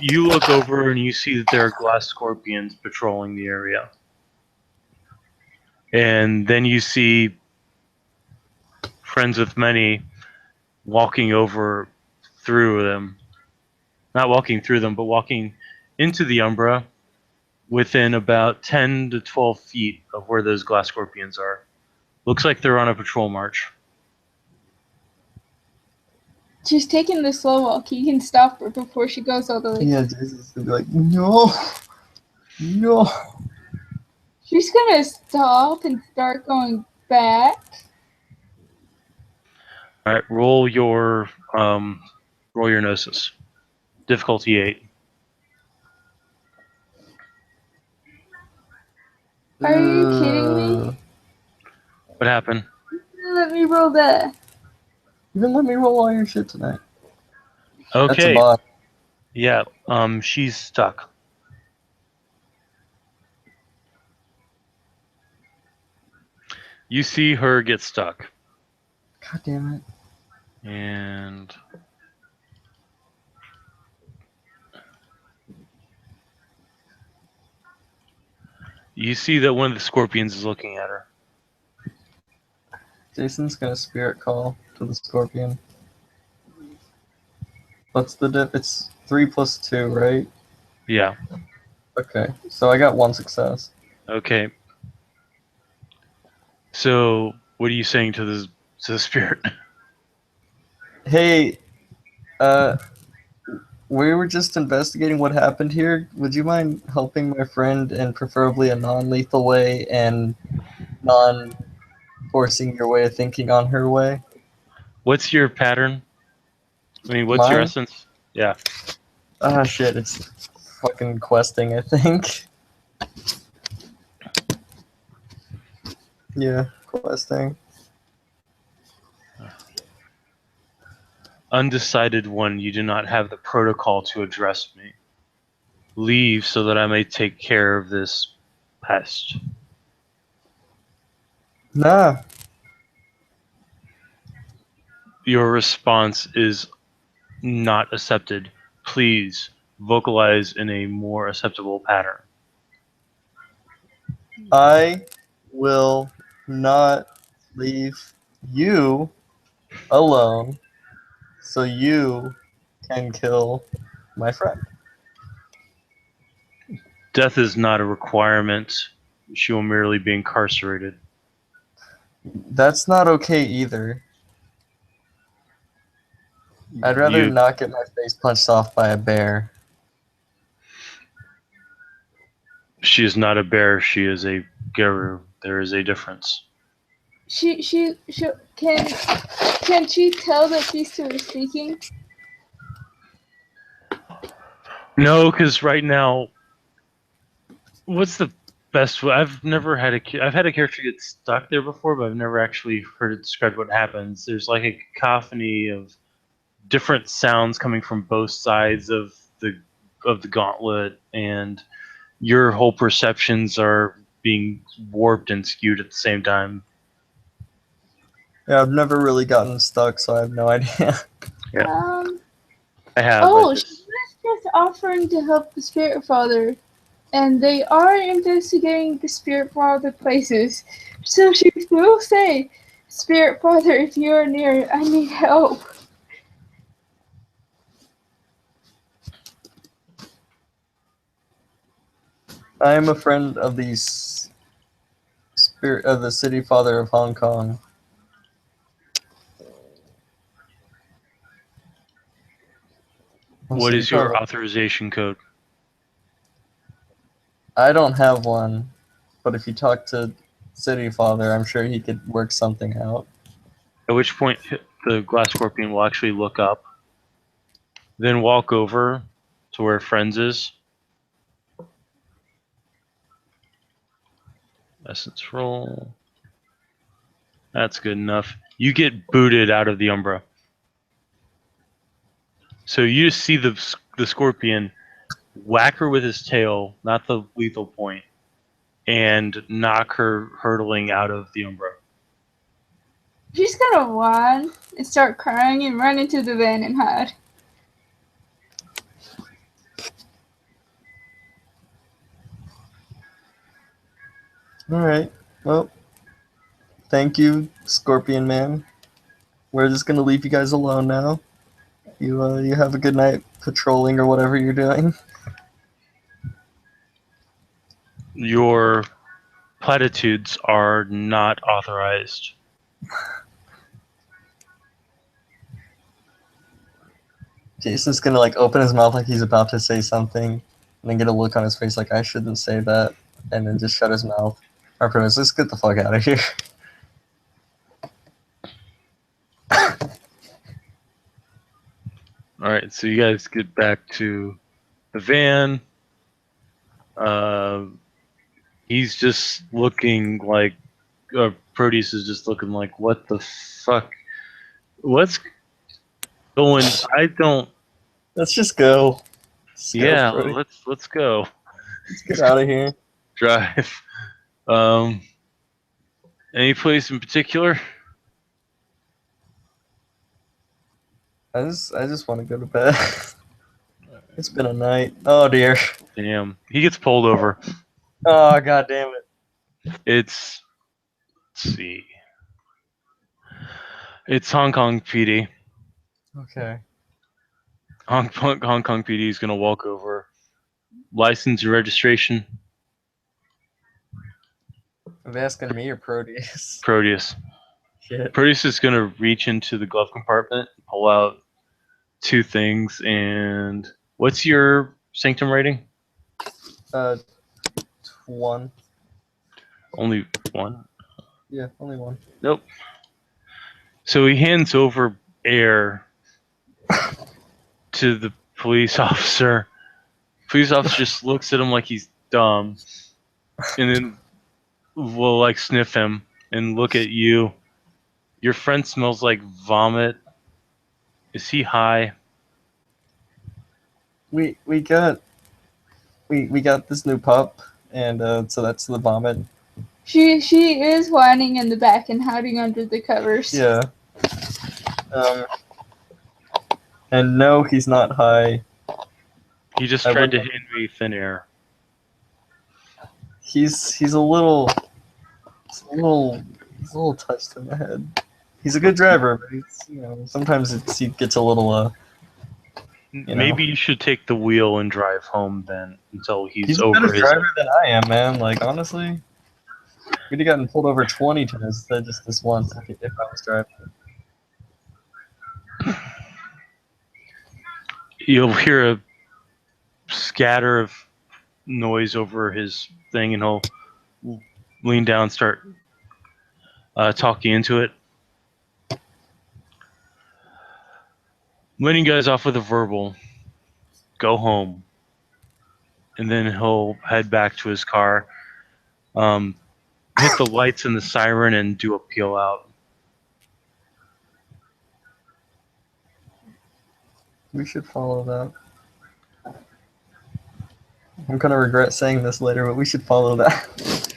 You look over and you see that there are glass scorpions patrolling the area. And then you see Friends with Many walking over through them. Not walking through them, but walking into the Umbra within about 10 to 12 feet of where those glass scorpions are. Looks like they're on a patrol march. She's taking the slow walk. You can stop her before she goes all the way. Yeah, Jason's gonna be like, no, no. She's gonna stop and start going back. All right, roll your gnosis. Difficulty 8. Are you kidding me? What happened? Let me roll that. You didn't let me roll all your shit tonight. That's a Okay. bot. Yeah. She's stuck. You see her get stuck, God damn it. and you see that one of the scorpions is looking at her. Jason's gonna spirit call to the scorpion. What's the diff? It's 3 plus 2, right? Yeah. Okay, so I got 1 success. Okay. So, what are you saying to the spirit? Hey, we were just investigating what happened here. Would you mind helping my friend in preferably a non-lethal way and non-forcing your way of thinking on her way? What's your pattern? I mean, what's your Mine? essence? Yeah. Ah, shit, it's fucking questing, I think. Yeah, questing. Undecided one, you do not have the protocol to address me. Leave so that I may take care of this pest. Nah. Your response is not accepted. Please vocalize in a more acceptable pattern. I will not leave you alone so you can kill my friend. Death is not a requirement. She will merely be incarcerated. That's not okay either. I'd rather You- not get my face punched off by a bear. She is not a bear. She is a Geru. There is a difference. She can she tell that she's still speaking? No, because right now, what's the best way? I've had a character get stuck there before, but I've never actually heard it described what happens. There's like a cacophony of different sounds coming from both sides of the gauntlet, and your whole perceptions are being warped and skewed at the same time. Yeah, I've never really gotten stuck, so I have no idea. Yeah. I have. Oh, I she just- was just offering to help the Spirit Father, and they are investigating the Spirit Father places. So she will say, Spirit Father, if you are near, I need help. I am a friend of the spirit of the City Father of Hong Kong. what City is your Father. authorization code? I don't have one, but if you talk to City Father, I'm sure he could work something out. At which point the glass scorpion will actually look up, then walk over to where Friends is. Essence roll. That's good enough. You get booted out of the Umbra. So you just see the scorpion whack her with his tail, not the lethal point, and knock her hurtling out of the Umbra. She's gonna whine and start crying and run into the van and hide. Alright, well, thank you, Scorpion Man. We're just gonna leave you guys alone now. You have a good night patrolling or whatever you're doing. Your platitudes are not authorized. Jason's gonna like open his mouth like he's about to say something, and then get a look on his face like I shouldn't say that. and then just shut his mouth. Artemis, let's get the fuck out of here. All right, so you guys get back to the van. He's just looking like Proteus is just looking like, what the fuck? What's going? I don't. Let's just go. Let's go, Yeah, Brody. let's go. Let's get out of here. Drive. Any place in particular? I just want to go to bed. It's been a night. Oh dear. Damn, he gets pulled over. Oh god damn it. Let's see. It's Hong Kong PD. Okay. Hong Kong PD is gonna walk over. License and registration. Are they asking me or Proteus? Proteus. Shit. Proteus is gonna reach into the glove compartment, pull out two things, and what's your sanctum rating? 1. Only one. Yeah, only 1. Nope. So he hands over air to the police officer. Police officer just looks at him like he's dumb, and then will like sniff him and look at you. Your friend smells like vomit. Is he high? We got this new pup, and so that's the vomit. She is whining in the back and hiding under the covers. Yeah. And no, he's not high. He just I tried to wouldn't- hand me thin air. He's a little touched in the head. He's a good driver, but he's, sometimes he gets a little Maybe you should take the wheel and drive home then until he's a over better his. driver than I am, man. Like honestly, we'd have gotten pulled over 20 times instead of just this once if I was driving. You'll hear a scatter of noise over his thing, and he'll lean down and start talking into it. I'm letting you guys off with a verbal. Go home. And then he'll head back to his car, hit the lights and the siren, and do a peel out. We should follow that. I'm gonna regret saying this later, but we should follow that.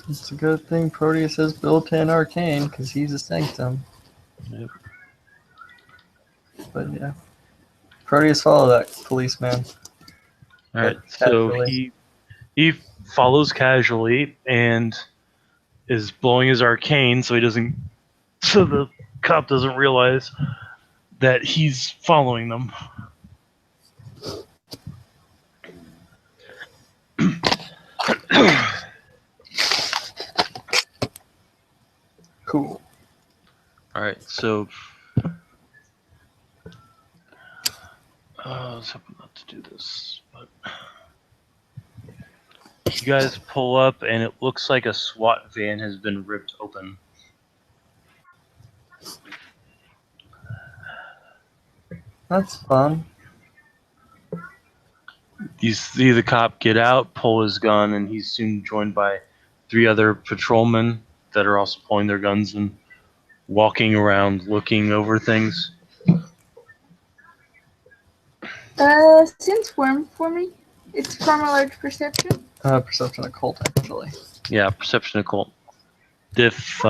It's a good thing Proteus has built-in arcane because he's a sanctum. Yep. But yeah, Proteus, follow that policeman. All right, so Casually. he follows casually and is blowing his arcane, so the cop doesn't realize that he's following them. Cool. All right, so I was hoping not to do this, but you guys pull up, and it looks like a SWAT van has been ripped open. That's fun. You see the cop get out, pull his gun, and he's soon joined by 3 other patrolmen that are also pulling their guns and walking around looking over things. Since worm for me, it's from a large perception. Perception occult, actually. Yeah, perception occult. Diff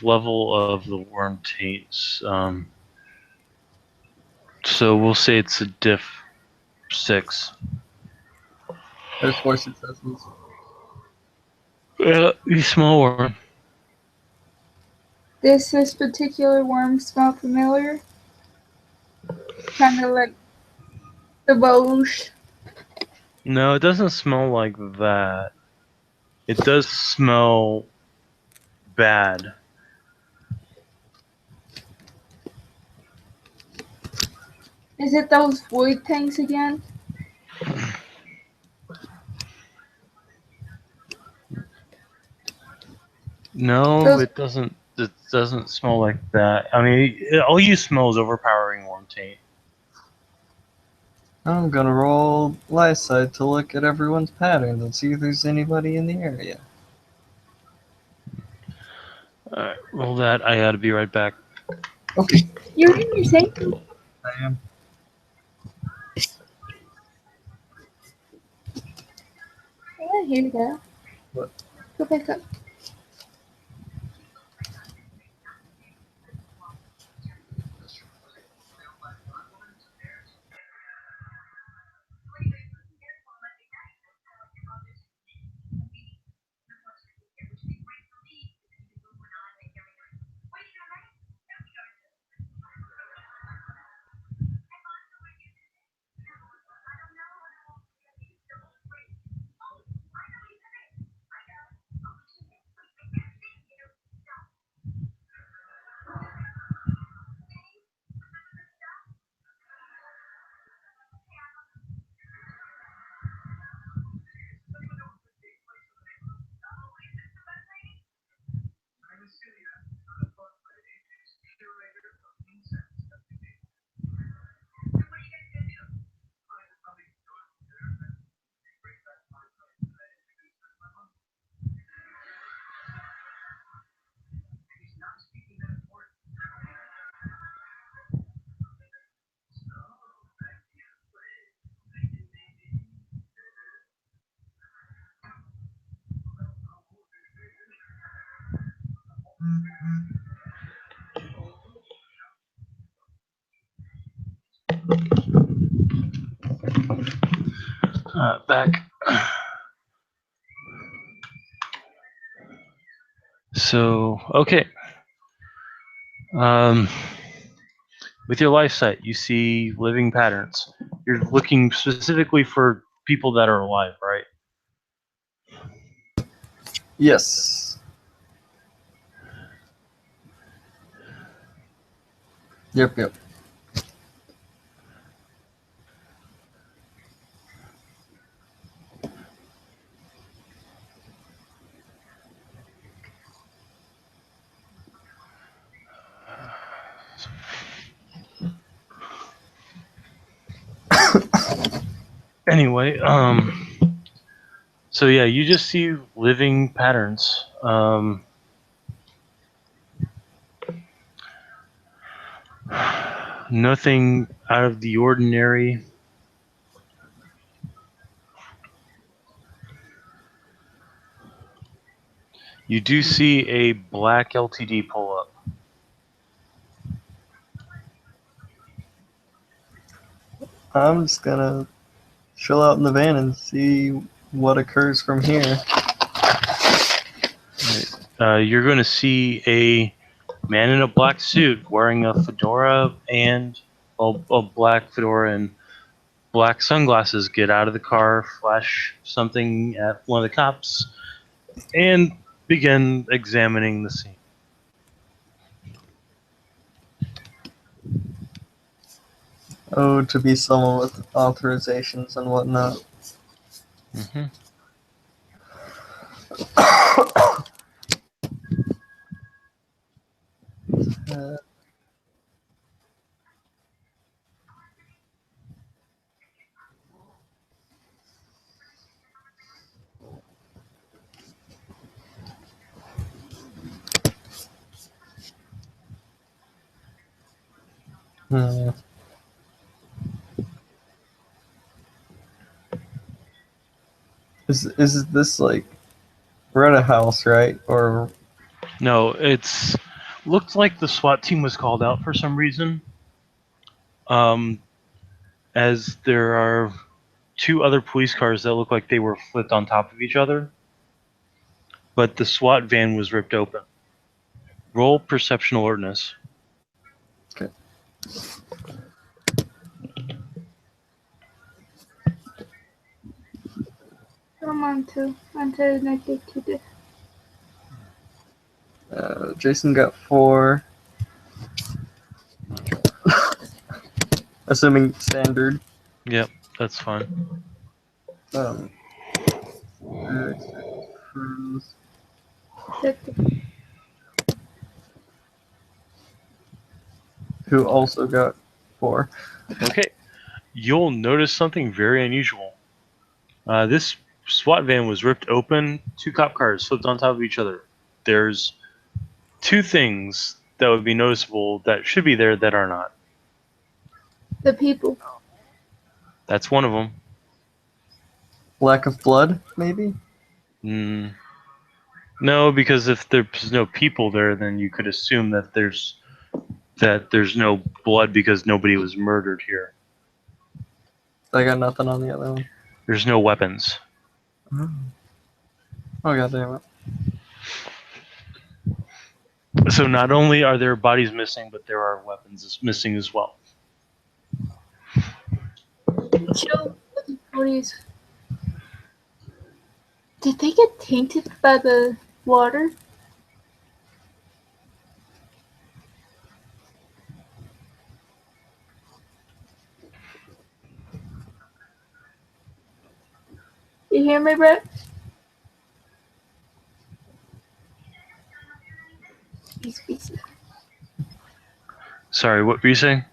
level of the worm taints. So we'll say it's a diff 6. There's 4 successes. You small worm. Does this particular worm smell familiar? Kind of like the Whoosh. No, it doesn't smell like that. It does smell bad. Is it those void things again? No, Those- it doesn't. It doesn't smell like that. I mean, all you smell is overpowering warm taint. I'm gonna roll lie side to look at everyone's patterns and see if there's anybody in the area. Alright, roll that. I gotta be right back. Okay. You're in your safety. I am. Yeah, here you go. What? Go back up. Back. So, okay. With your life set, you see living patterns. You're looking specifically for people that are alive, right? Yes. Yep. Anyway, so yeah, you just see living patterns. Nothing out of the ordinary. You do see a black LTD pull up. I'm just gonna chill out in the van and see what occurs from here. You're going to see a man in a black suit wearing a fedora and a black fedora and black sunglasses get out of the car, flash something at one of the cops, and begin examining the scene. Oh, to be someone with authorizations and whatnot. Mm-hmm. Hmm. Is this like we're at a house, right? Or No, it's looked like the SWAT team was called out for some reason. As there are two other police cars that look like they were flipped on top of each other, but the SWAT van was ripped open. Roll perception alertness. okay. I'm onto negative 2. Jason got 4. Assuming standard. Yep, that's fine. Um, cruise. Who also got 4. Okay. You'll notice something very unusual. This SWAT van was ripped open. 2 cop cars flipped on top of each other. There's 2 things that would be noticeable that should be there that are not. The people. That's one of them. Lack of blood, maybe? No, because if there's no people there, then you could assume that there's no blood because nobody was murdered here. I got nothing on the other one. There's no weapons. Oh, god damn it. So not only are there bodies missing, but there are weapons missing as well. Joe, bodies. Did they get tainted by the water? You hear me, Brett? He's busy. Sorry, what were you saying?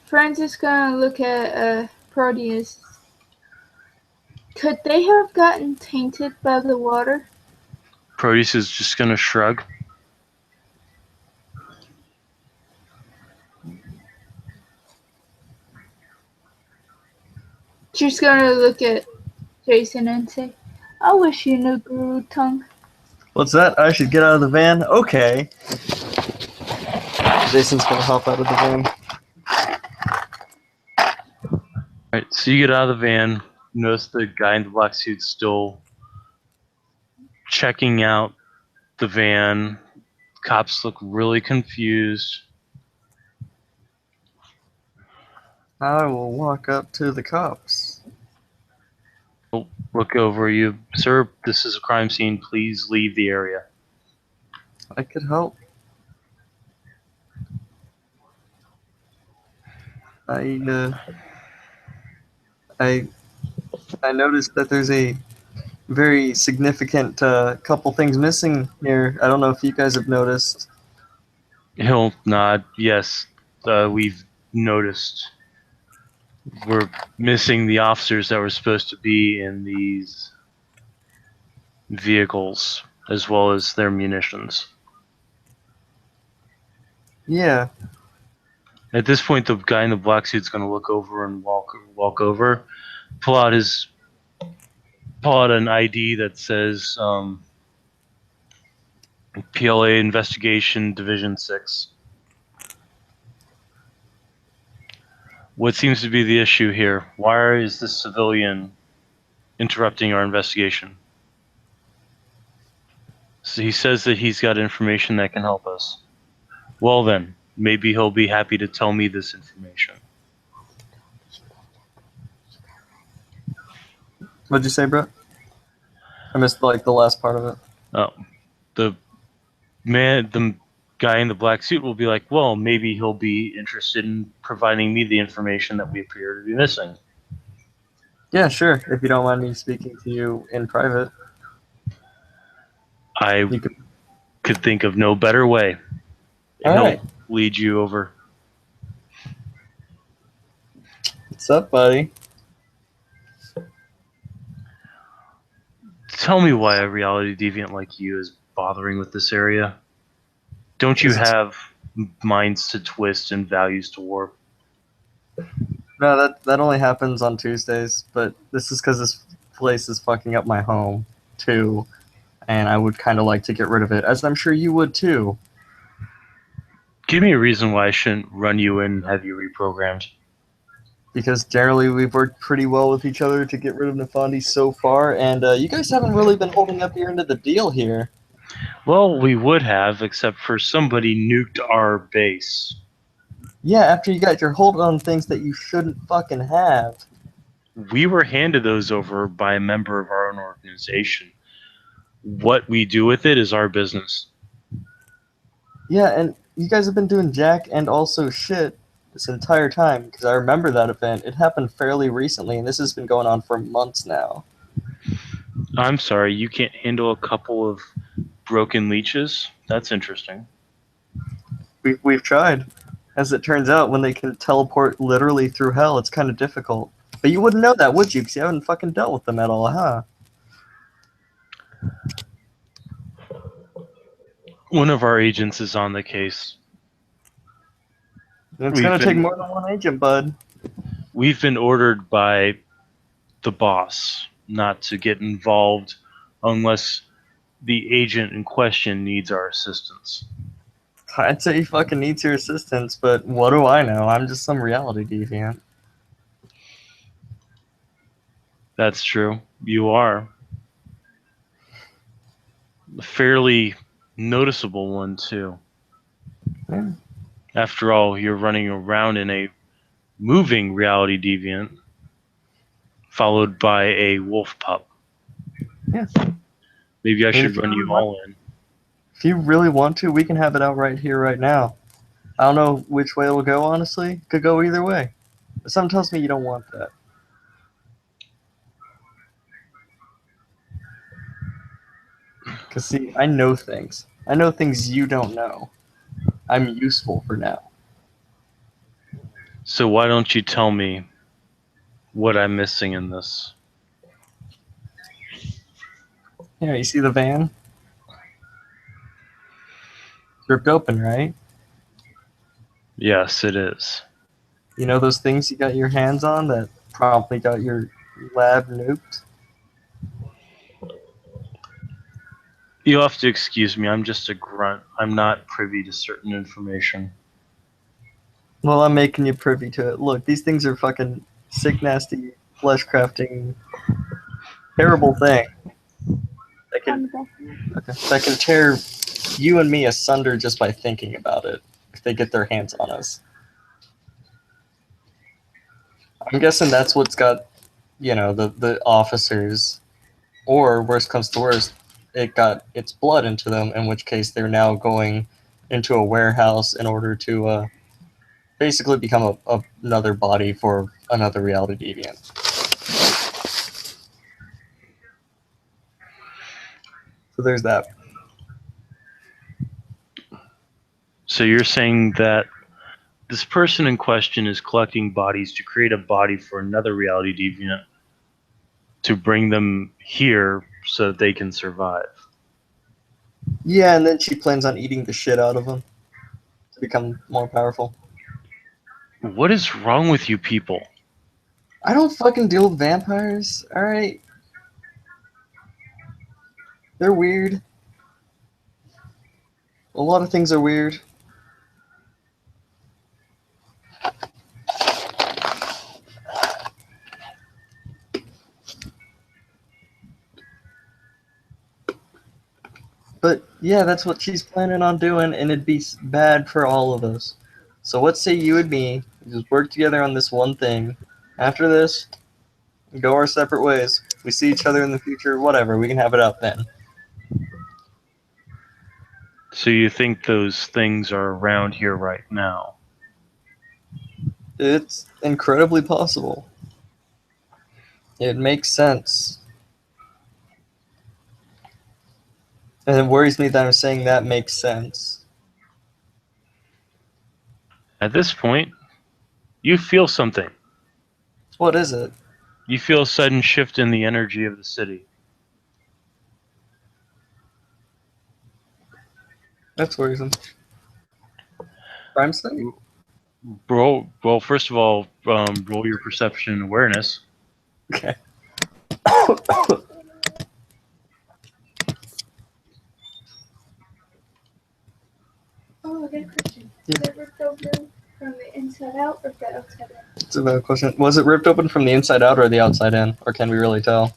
Francis gonna look at Proteus. Could they have gotten tainted by the water? Proteus is just gonna shrug. She's gonna look at Jason and say, I wish you knew Guru tongue. What's that? I should get out of the van? Okay. Jason's gonna hop out of the van. Alright, so you get out of the van. Notice the guy in the black suit still checking out the van. Cops look really confused. I will walk up to the cops. Look over you. Sir, this is a crime scene. Please leave the area. I could help. I noticed that there's a very significant couple things missing here. I don't know if you guys have noticed. He'll nod. Yes, we've noticed. We're missing the officers that were supposed to be in these vehicles, as well as their munitions. Yeah. At this point, the guy in the black suit's going to look over and walk over, pull out an ID that says PLA Investigation Division 6. What seems to be the issue here? Why is this civilian interrupting our investigation? So he says that he's got information that can help us. Well then, maybe he'll be happy to tell me this information. What'd you say, Brett? I missed like the last part of it. Oh, the guy in the black suit will be like, well, maybe he'll be interested in providing me the information that we appear to be missing. Yeah, sure. If you don't mind me speaking to you in private. I could think of no better way. All He'll right. lead you over. What's up, buddy? Tell me why a reality deviant like you is bothering with this area. Don't you have minds to twist and values to warp? No, that only happens on Tuesdays, but this is because this place is fucking up my home, too. And I would kind of like to get rid of it, as I'm sure you would, too. Give me a reason why I shouldn't run you in and have you reprogrammed. Because generally we've worked pretty well with each other to get rid of Nefandi so far, and you guys haven't really been holding up your end of the deal here. Well, we would have, except for somebody nuked our base. Yeah, after you got your hold on things that you shouldn't fucking have. We were handed those over by a member of our own organization. What we do with it is our business. Yeah, and you guys have been doing jack and also shit this entire time, because I remember that event. It happened fairly recently, and this has been going on for months now. I'm sorry, you can't handle a couple of broken leeches? That's interesting. We've tried. As it turns out, when they can teleport literally through hell, it's kind of difficult. But you wouldn't know that, would you? Because you haven't fucking dealt with them at all, huh? One of our agents is on the case. It's We've gonna take been- more than one agent, bud. We've been ordered by the boss not to get involved unless the agent in question needs our assistance. I'd say he fucking needs your assistance, but what do I know? I'm just some reality deviant. That's true. You are. A fairly noticeable one, too. Yeah. After all, you're running around in a moving reality deviant, followed by a wolf pup. Yeah. Maybe I should if you run you really all in. If you really want to, we can have it out right here, right now. I don't know which way it'll go, honestly. Could go either way. But something tells me you don't want that. Because, see, I know things. I know things you don't know. I'm useful for now. So why don't you tell me what I'm missing in this? Yeah, you see the van? It's ripped open, right? Yes, it is. You know those things you got your hands on that promptly got your lab nuked? You'll have to excuse me. I'm just a grunt. I'm not privy to certain information. Well, I'm making you privy to it. Look, these things are fucking sick, nasty, flesh-crafting, terrible thing. That can, that can tear you and me asunder just by thinking about it, if they get their hands on us. I'm guessing that's what's got, you know, the officers, or worst comes to worst, it got its blood into them, in which case they're now going into a warehouse in order to basically become another body for another reality deviant. So there's that. So you're saying that this person in question is collecting bodies to create a body for another reality deviant to bring them here so that they can survive. Yeah, and then she plans on eating the shit out of them to become more powerful. What is wrong with you people? I don't fucking deal with vampires, alright? They're weird. A lot of things are weird. But yeah, that's what she's planning on doing, and it'd be bad for all of us. So let's say you and me just work together on this one thing. After this, we go our separate ways. We see each other in the future, whatever. We can have it out then. So you think those things are around here right now? It's incredibly possible. It makes sense. And it worries me that I'm saying that makes sense. At this point, you feel something. What is it? You feel a sudden shift in the energy of the city. That's worrisome. Crime study? Well, first of all, roll your perception and awareness. Okay. Oh, I got a question. Yeah. Is it ripped open from the inside out or the outside in? It's a valid question. Was it ripped open from the inside out or the outside in? Or can we really tell?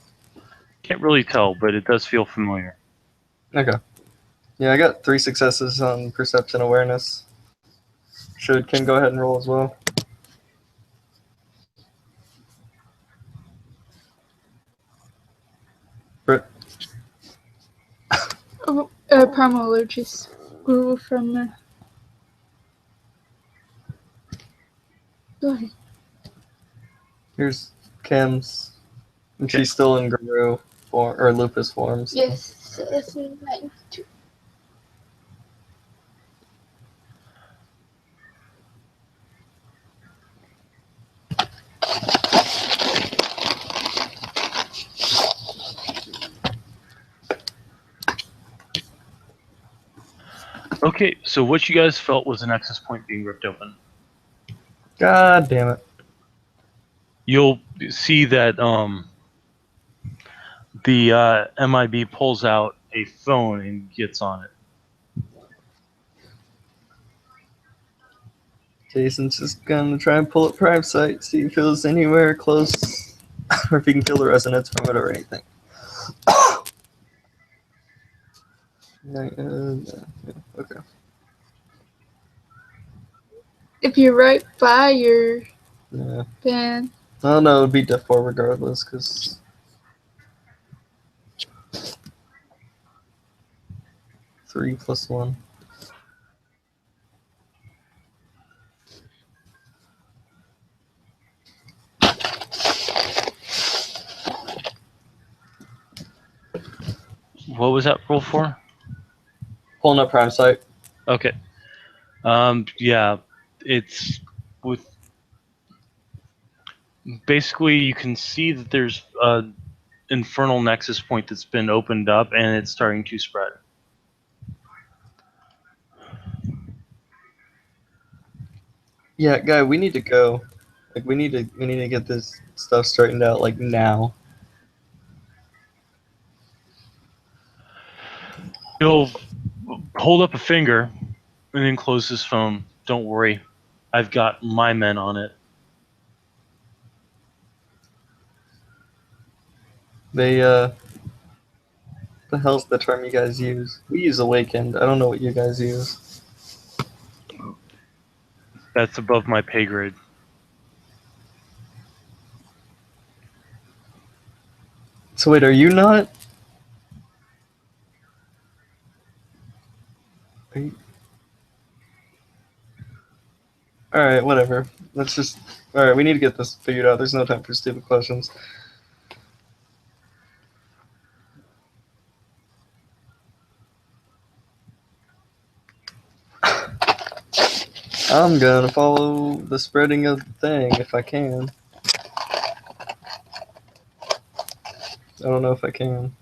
Can't really tell, but it does feel familiar. Okay. Yeah, I got 3 successes on perception awareness. Should Ken go ahead and roll as well? Britt? Oh, primal allergies. Ooh, from Go ahead. Here's Kim's, and Okay. she's still in Guru form or Lupus form. So. Yes. So let's invite you to. Okay, so what you guys felt was an access point being ripped open. God damn it. You'll see that the MIB pulls out a phone and gets on it. Jason's just gonna try and pull up Prime Site, see if it was anywhere close, or if he can feel the resonance from it or anything. Okay. If you're right by your Yeah. band, Oh no, it'd be Def 4 regardless, because 3 + 1. What was that roll for? Pulling up Prime Site. Okay. Yeah, it's with. Basically, you can see that there's a infernal nexus point that's been opened up, and it's starting to spread. Yeah, guy, we need to go. Like, we need to get this stuff straightened out, like, now. He'll hold up a finger and then close his phone. Don't worry, I've got my men on it. They, the hell's the term you guys use? We use Awakened. I don't know what you guys use. That's above my pay grade. So wait, are you not? Are you... Alright, whatever. Let's just... Alright, we need to get this figured out. There's no time for stupid questions. I'm gonna follow the spreading of the thing if I can. I don't know if I can.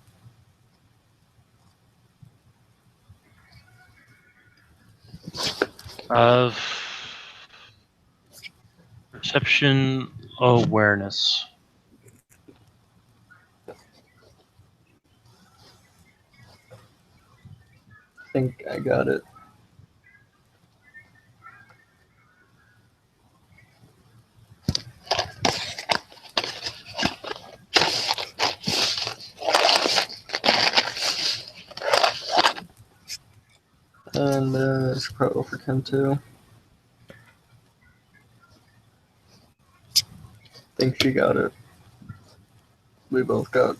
Perception awareness. I think I got it. And it's probably for Ken too. I think she got it. We both got.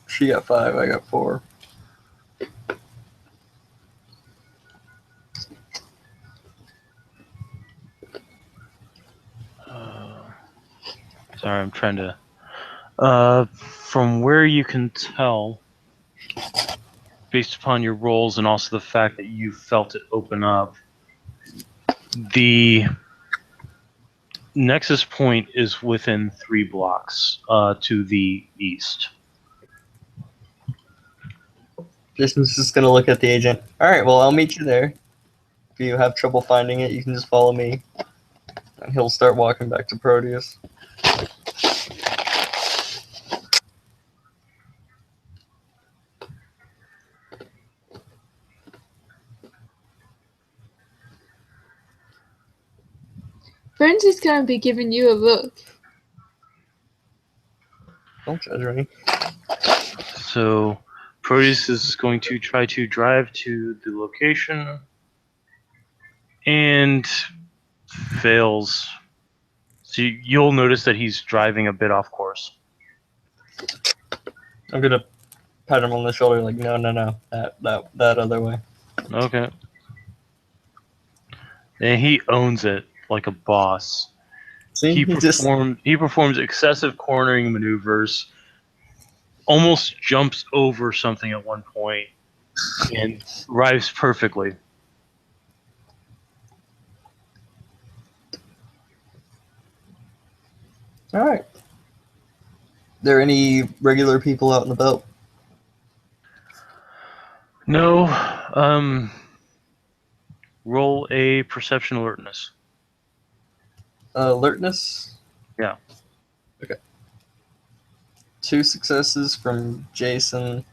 She got 5. I got 4. Sorry, I'm trying to. From where you can tell, based upon your rolls and also the fact that you felt it open up, the nexus point is within 3 blocks to the east. Jason's just gonna look at the agent. Alright, well, I'll meet you there. If you have trouble finding it, you can just follow me. And he'll start walking back to Proteus. Burns is gonna be giving you a look. Don't judge me. So Proteus is going to try to drive to the location and fails. So you'll notice that he's driving a bit off course. I'm gonna pat him on the shoulder like, no, that other way. Okay. And he owns it like a boss. See, He just performs excessive cornering maneuvers, almost jumps over something at one point, and arrives perfectly. all right. There any regular people out and about? No, roll a perception alertness. Alertness. Yeah. Okay. 2 successes from Jason.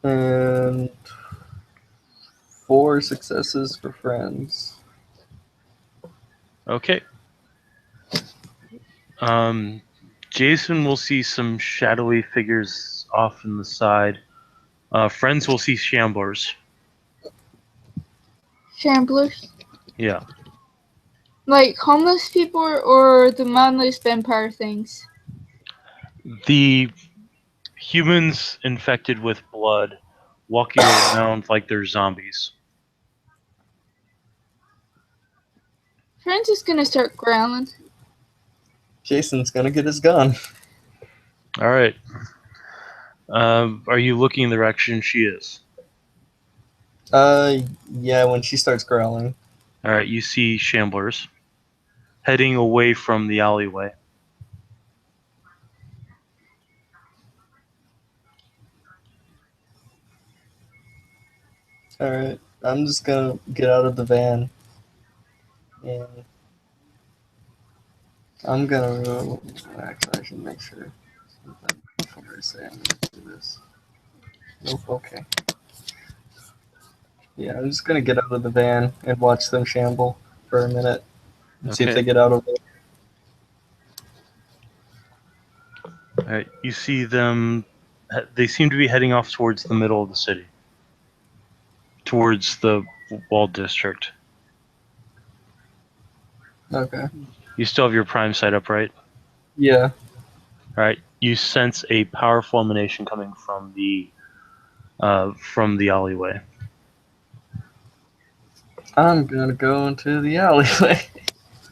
And 4 successes for friends. Okay. Jason will see some shadowy figures off in the side. Friends will see shamblers. Shamblers? Yeah. Like homeless people or the mindless vampire things? The humans infected with blood walking around like they're zombies. Friends is gonna start growling. Jason's gonna get his gun. All right. Are you looking in the direction she is? Yeah, when she starts growling. All right. You see shamblers heading away from the alleyway. Alright, I'm just gonna get out of the van. And I'm gonna. Actually, I should make sure. Before I say I'm gonna do this. Nope, okay. Yeah, I'm just gonna get out of the van and watch them shamble for a minute. And see if Okay. they get out of it. All right. You see them. They seem to be heading off towards the middle of the city, towards the walled district. Okay. You still have your prime sight up, right? Yeah. All right. You sense a powerful emanation coming from the alleyway. I'm gonna go into the alleyway.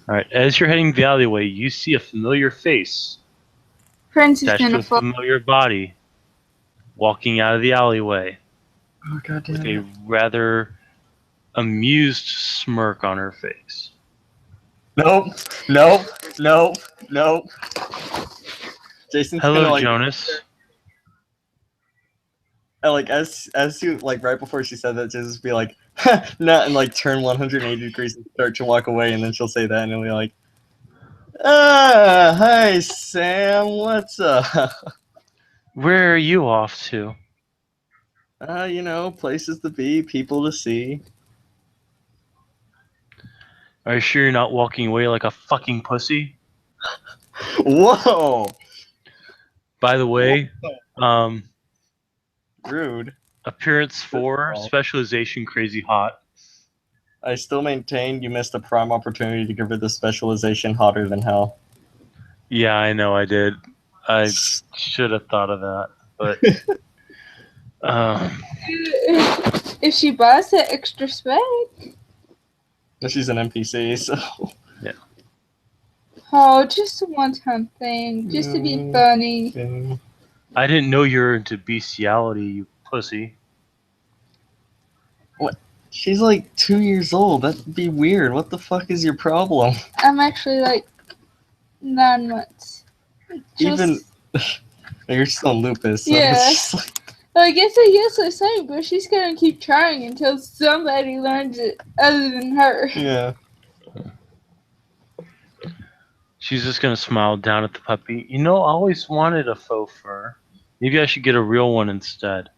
All right. As you're heading the alleyway, you see a familiar face Friends is attached to gonna a fall. familiar body walking out of the alleyway Oh with goddamn a it. rather amused smirk on her face. Nope. Nope. Nope. Nope. Jason's Hello, gonna like Jonas. like as you like right before she said that, just be like, nah, and like turn 180 degrees and start to walk away, and then she'll say that, and it'll be like, hi Sam, what's up? Where are you off to? You know, places to be, people to see. Are you sure you're not walking away like a fucking pussy? Whoa, By the way, rude. appearance 4, specialization crazy hot. I still maintain you missed a prime opportunity to give her the specialization hotter than hell. Yeah, I know I did. I should have thought of that, but If she buys that extra spec. She's an NPC, so Oh, just a one-time thing, just to be funny. I didn't know you were into bestiality, you pussy. she's like 2 years old. That'd be weird. What the fuck is your problem? I'm actually like 9 months. Even you're still on lupus. So Yeah. it's just like, I guess I the same, but she's gonna keep trying until somebody learns it other than her. yeah. She's just gonna smile down at the puppy. You know, I always wanted a faux fur. Maybe I should get a real one instead.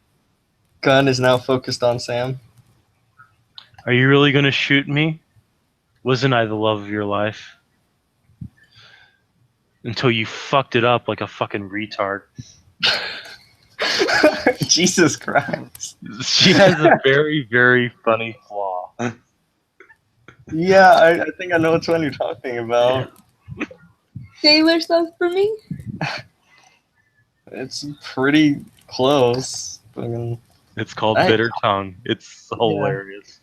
Gun is now focused on Sam. Are you really gonna shoot me? Wasn't I the love of your life? Until you fucked it up like a fucking retard. Jesus Christ. She has a very, very funny flaw. Yeah, I think I know which one you're talking about. Sailor's love for me? It's pretty close. Fucking- It's called I- Bitter Tongue. It's hilarious.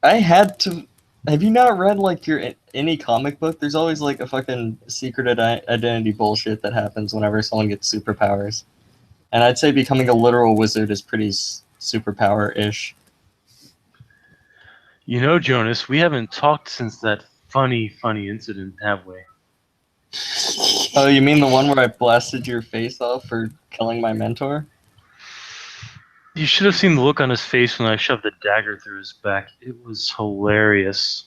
I had to. Have you not read like any comic book? There's always like a fucking secret identity bullshit that happens whenever someone gets superpowers. And I'd say becoming a literal wizard is pretty superpower-ish. You know, Jonas, we haven't talked since that funny incident, have we? Oh, you mean the one where I blasted your face off for killing my mentor? You should have seen the look on his face when I shoved the dagger through his back. It was hilarious.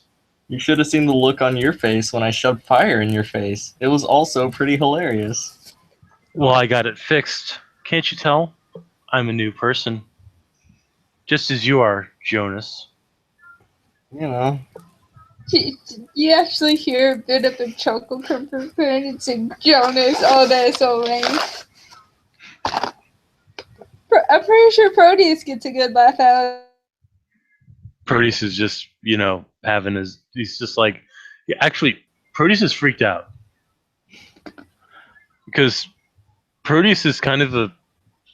You should have seen the look on your face when I shoved fire in your face. It was also pretty hilarious. Well, I got it fixed. Can't you tell? I'm a new person. Just as you are, Jonas. You know. You actually hear a bit of a chuckle come from parents and Jonas. Oh, that's so lame. I'm pretty sure Proteus gets a good laugh out of it. Proteus is just, having his. He's just like. Yeah, actually, Proteus is freaked out. Because Proteus is kind of a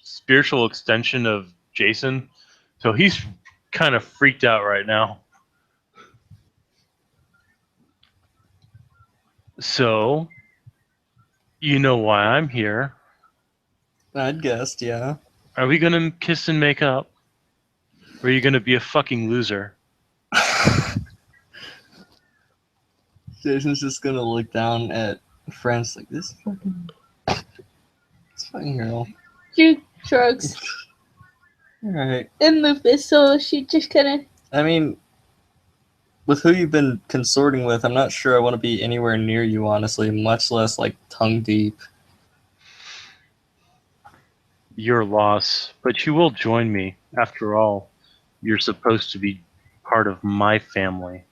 spiritual extension of Jason. So he's kind of freaked out right now. So, you know why I'm here. I'd guessed, yeah. Are we gonna kiss and make up? Or are you gonna be a fucking loser? Jason's just gonna look down at France like, this fucking girl. She shrugs. Alright. And Lupus, so she just kind of. I mean, with who you've been consorting with, I'm not sure I want to be anywhere near you, honestly, much less, like, tongue deep. Your loss. But you will join me. After all, you're supposed to be part of my family.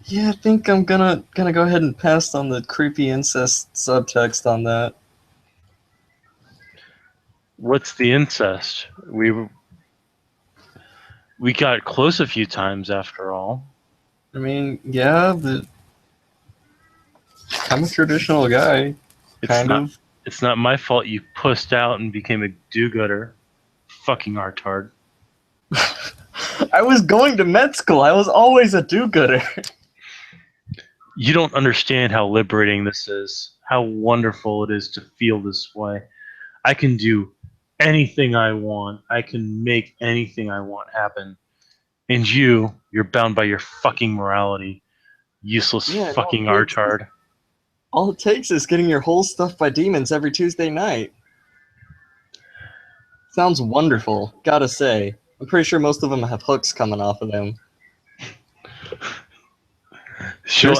Yeah, I think I'm gonna go ahead and pass on the creepy incest subtext on that. What's the incest? We got close a few times after all. I mean, yeah, I'm a traditional guy, kind of. It's not my fault you pussed out and became a do-gooder. Fucking artard. I was going to med school. I was always a do-gooder. You don't understand how liberating this is. How wonderful it is to feel this way. I can do anything I want. I can make anything I want happen. And you're bound by your fucking morality. Useless fucking artard. All it takes is getting your whole stuffed by demons every Tuesday night. Sounds wonderful, gotta say. I'm pretty sure most of them have hooks coming off of them. She'll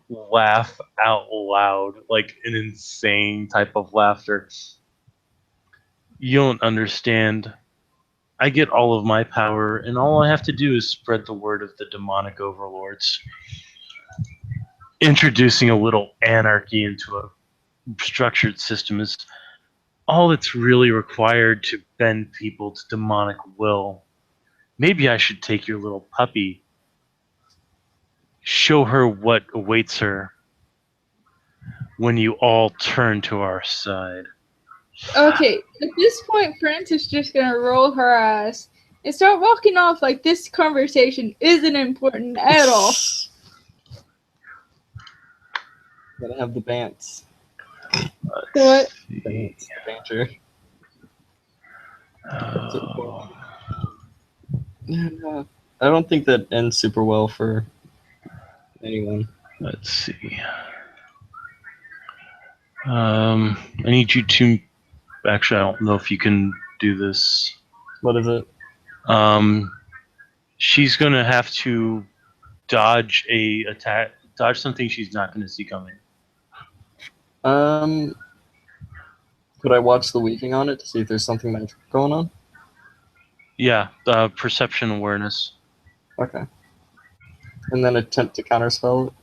laugh out loud, like an insane type of laughter. You don't understand. I get all of my power, and all I have to do is spread the word of the demonic overlords. Introducing a little anarchy into a structured system is all that's really required to bend people to demonic will. Maybe I should take your little puppy. Show her what awaits her when you all turn to our side. Okay, at this point, Frances is just gonna roll her eyes and start walking off like this conversation isn't important at all. Gotta have the bants. What? Bants. Banter. Yeah, I don't think that ends super well for anyone. Let's see. I need you to. Actually, I don't know if you can do this. What is it? She's gonna have to dodge a attack. Dodge something she's not gonna see coming. Could I watch the weaving on it to see if there's something magical going on? Yeah, perception awareness. Okay. And then attempt to counterspell it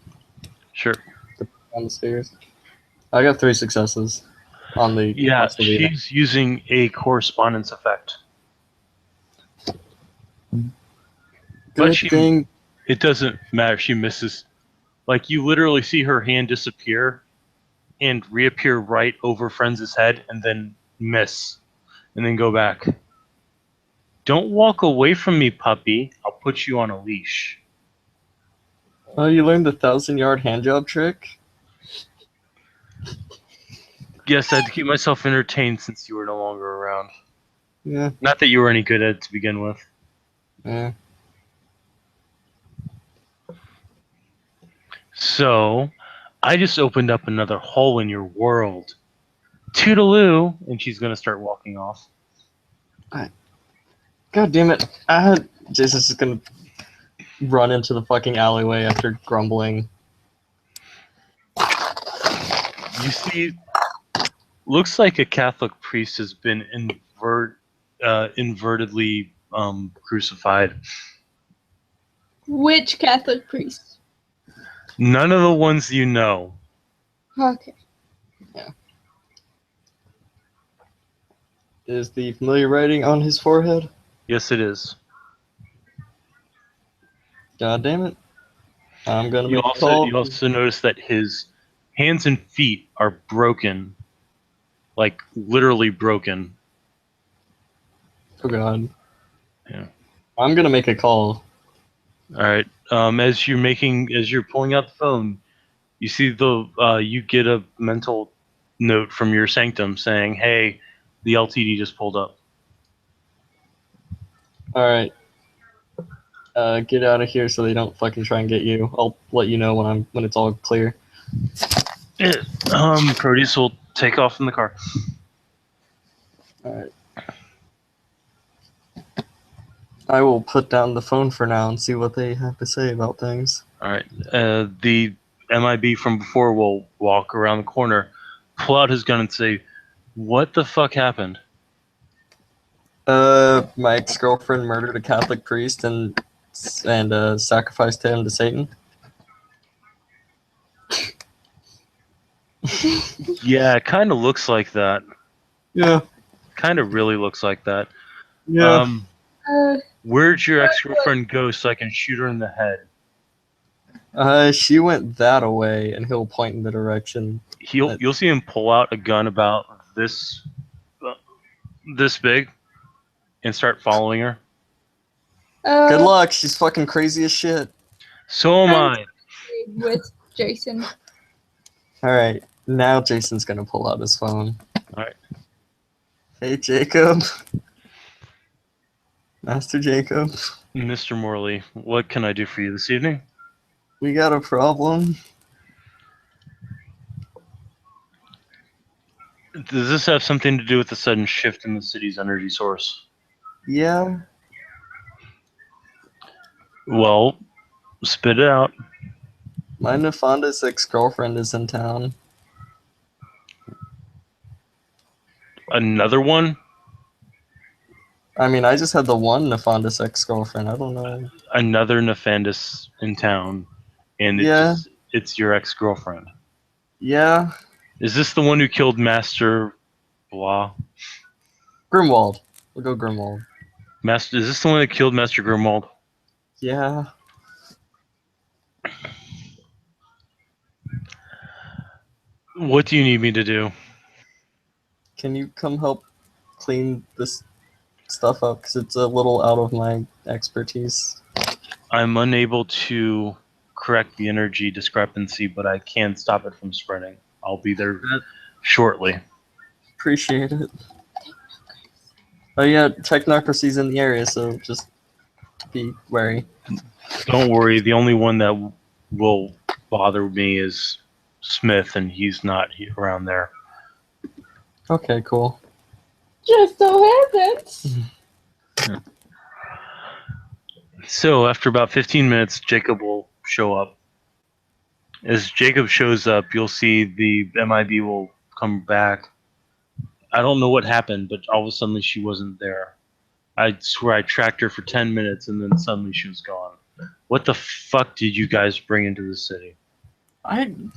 Sure. on the spheres. I got 3 successes on the. Yeah, watch the weaving. she's using a correspondence effect. Good she- thing. It doesn't matter. She misses. Like, you literally see her hand disappear, and reappear right over Friends' head and then miss. And then go back. Don't walk away from me, puppy. I'll put you on a leash. Oh, you learned the 1,000-yard handjob trick? Yes, I had to keep myself entertained since you were no longer around. Yeah. Not that you were any good at it to begin with. Yeah. So, I just opened up another hole in your world. Toodaloo! And she's gonna start walking off. God damn it. Jason's just gonna run into the fucking alleyway after grumbling. You see, looks like a Catholic priest has been invertedly crucified. Which Catholic priest? None of the ones you know. Okay. Is the familiar writing on his forehead? Yes, it is. God damn it. I'm gonna You make a also call. you also notice that his hands and feet are broken, like literally broken. Oh god. Yeah. I'm gonna make a call. All right. As you're pulling out the phone, you see you get a mental note from your sanctum saying, "Hey, the LTD just pulled up." Alright. Get out of here so they don't fucking try and get you. I'll let you know when it's all clear. Proteus will take off in the car. Alright. I will put down the phone for now and see what they have to say about things. All right. The MIB from before will walk around the corner, pull out his gun, and say, "What the fuck happened?" My ex-girlfriend murdered a Catholic priest and sacrificed him to Satan. Yeah, it kind of looks like that. Yeah. Kind of really looks like that. Yeah. Where'd your ex-girlfriend go so I can shoot her in the head? She went that away, and he'll point in the direction. You'll see him pull out a gun about this big and start following her. Good luck. She's fucking crazy as shit. So am I. With Jason. Alright, now Jason's gonna pull out his phone. Alright. Hey, Jacob. Master Jacob. Mr. Morley, what can I do for you this evening? We got a problem. Does this have something to do with the sudden shift in the city's energy source? Yeah. Well, spit it out. My Nefanda's ex-girlfriend is in town. Another one? I mean, I just had the one Nefanda's ex-girlfriend. I don't know. Another Nefandus in town, and Yeah. it's your ex-girlfriend. Yeah. Is this the one who killed Master Blah? Grimwald. We'll go Grimwald. Is this the one that killed Master Grimwald? Yeah. What do you need me to do? Can you come help clean this stuff up? Because it's a little out of my expertise. I'm unable to correct the energy discrepancy, but I can stop it from spreading. I'll be there shortly. Appreciate it. Oh yeah, technocracy's in the area, so just be wary. Don't worry, the only one that will bother me is Smith, and he's not around there. Okay, cool. Just so happens. So after about 15 minutes, Jacob will show up. As Jacob shows up, you'll see the MIB will come back. I don't know what happened, but all of a sudden she wasn't there. I swear I tracked her for 10 minutes and then suddenly she was gone. What the fuck did you guys bring into the city? You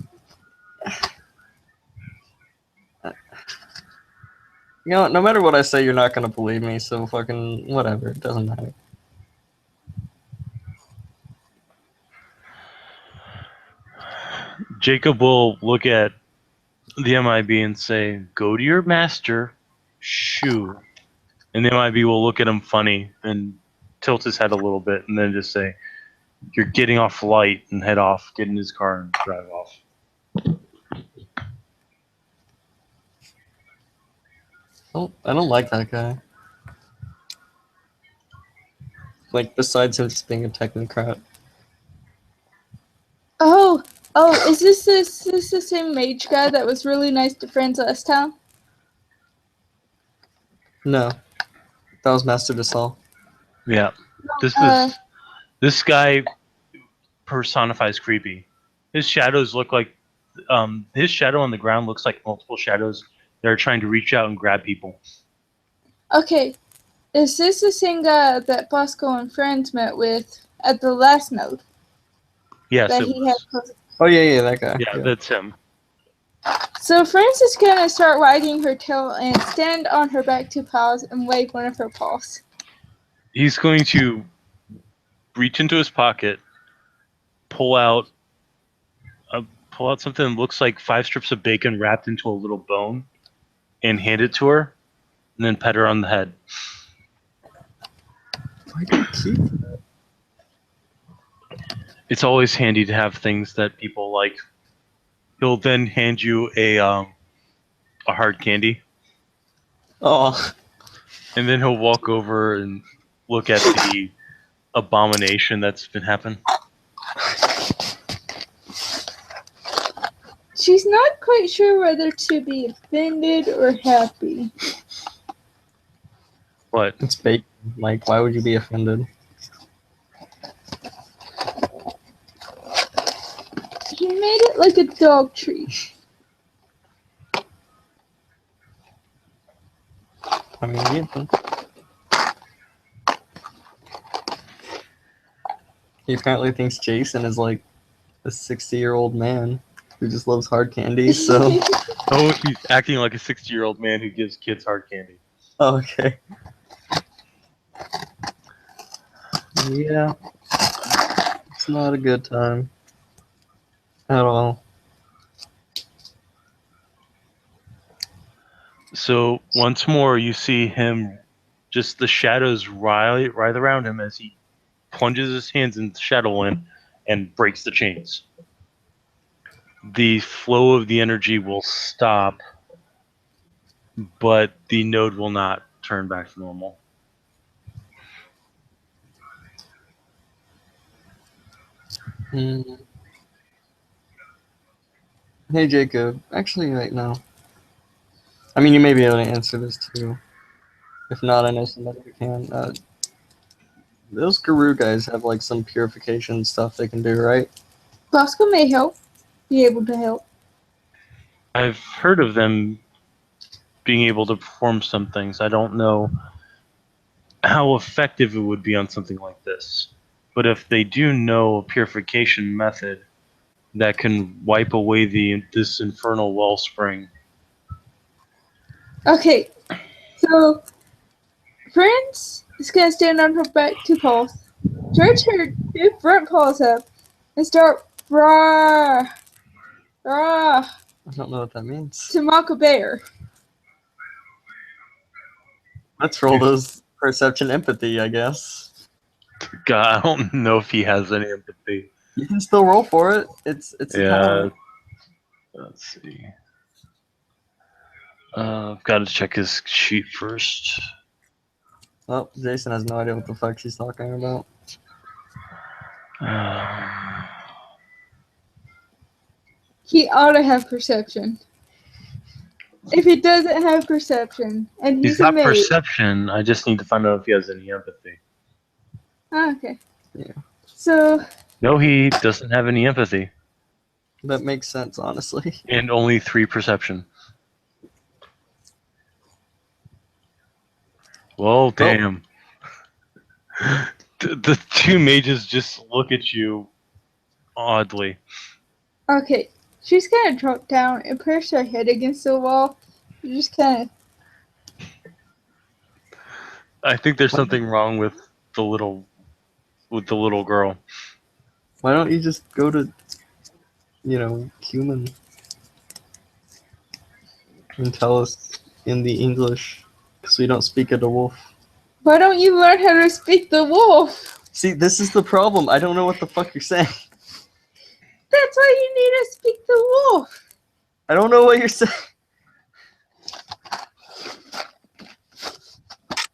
know, no matter what I say, you're not gonna believe me, so fucking whatever. It doesn't matter. Jacob will look at the MIB and say, "Go to your master, shoo," and the MIB will look at him funny and tilt his head a little bit, and then just say, "You're getting off light," and head off, get in his car, and drive off. I don't like that guy. Like, besides him just being a technocrat. Oh, is this the same mage guy that was really nice to friends last time? No. That was Master Desal. Yeah, Uh, this guy personifies creepy. His shadows look like his shadow on the ground looks like multiple shadows that are trying to reach out and grab people. Okay, is this the same guy that Bosco and friends met with at the last node? Yes, That it he had was. Oh, yeah, that guy. Yeah, that's him. So Frances is gonna start wagging her tail and stand on her back two paws and wave one of her paws. He's going to reach into his pocket, pull out something that looks like 5 strips of bacon wrapped into a little bone, and hand it to her, and then pet her on the head. Why do you keep that? It's always handy to have things that people like. He'll then hand you a hard candy, Oh, and then he'll walk over and look at the abomination that's been happening. She's not quite sure whether to be offended or happy. What? it's bacon. Like, why would you be offended? He made it like a dog treat. I mean, yeah. He apparently thinks Jason is like a 60-year-old man who just loves hard candy, so. Oh, he's acting like a 60-year-old man who gives kids hard candy. Oh, okay. Yeah. It's not a good time. At all. So once more, you see him, just the shadows writhe around him as he plunges his hands into Shadowland and breaks the chains. The flow of the energy will stop, but the node will not turn back to normal. Hmm. Hey, Jacob. Actually, right now. I mean, you may be able to answer this too. If not, I know somebody who can. Those Guru guys have like some purification stuff they can do, right? Bosco may be able to help. I've heard of them being able to perform some things. I don't know how effective it would be on something like this. But if they do know a purification method that can wipe away this infernal wellspring. Okay, so Friends is gonna stand on her back two paws, stretch her two front paws up, and start rah rah I don't know what that means. to mock a bear. Let's roll those perception empathy, I guess. God, I don't know if he has any empathy. You can still roll for it. It's a Yeah. power. Let's see. I've got to check his sheet first. Oh, Jason has no idea what the fuck she's talking about. He ought to have perception. If he doesn't have perception, and He's he's a got mage. perception. I just need to find out if he has any empathy. Oh, okay. Yeah. So No, he doesn't have any empathy. That makes sense, honestly. And only 3 perception. Well, damn. The two mages just look at you oddly. okay, she's gonna drop down and push her head against the wall. Just kind of. I think there's something wrong with the little girl. Why don't you just go to, human? and tell us in the English, because we don't speak it a wolf. Why don't you learn how to speak the wolf? See, this is the problem. I don't know what the fuck you're saying. That's why you need to speak the wolf. I don't know what you're saying.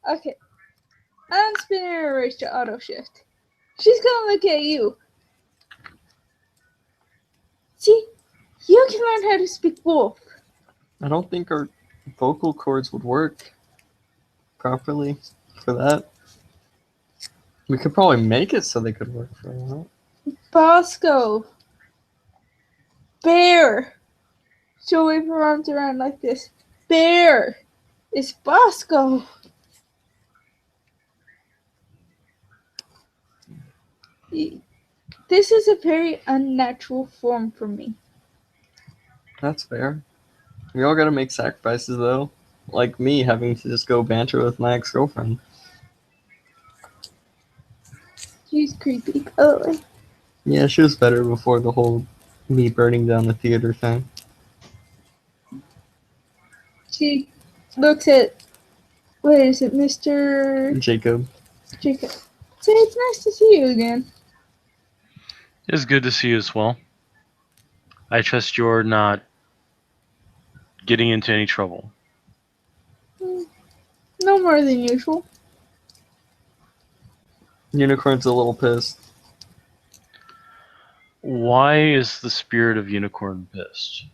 Okay. I'm spinning her race to auto shift. She's gonna look at you. See? You can learn how to speak wolf. I don't think our vocal cords would work properly for that. We could probably make it so they could work for that. Bosco. Bear. She'll wave her arms around like this. Bear. It's Bosco. This is a very unnatural form for me. That's fair. We all gotta make sacrifices though. Like me having to just go banter with my ex-girlfriend. She's creepy, by the way. Yeah, she was better before the whole me burning down the theater thing. She looks at, what is it, Mr. Jacob. Jacob. Say it's nice to see you again. It's good to see you as well. I trust you're not getting into any trouble. No more than usual. Unicorn's a little pissed. Why is the spirit of Unicorn pissed?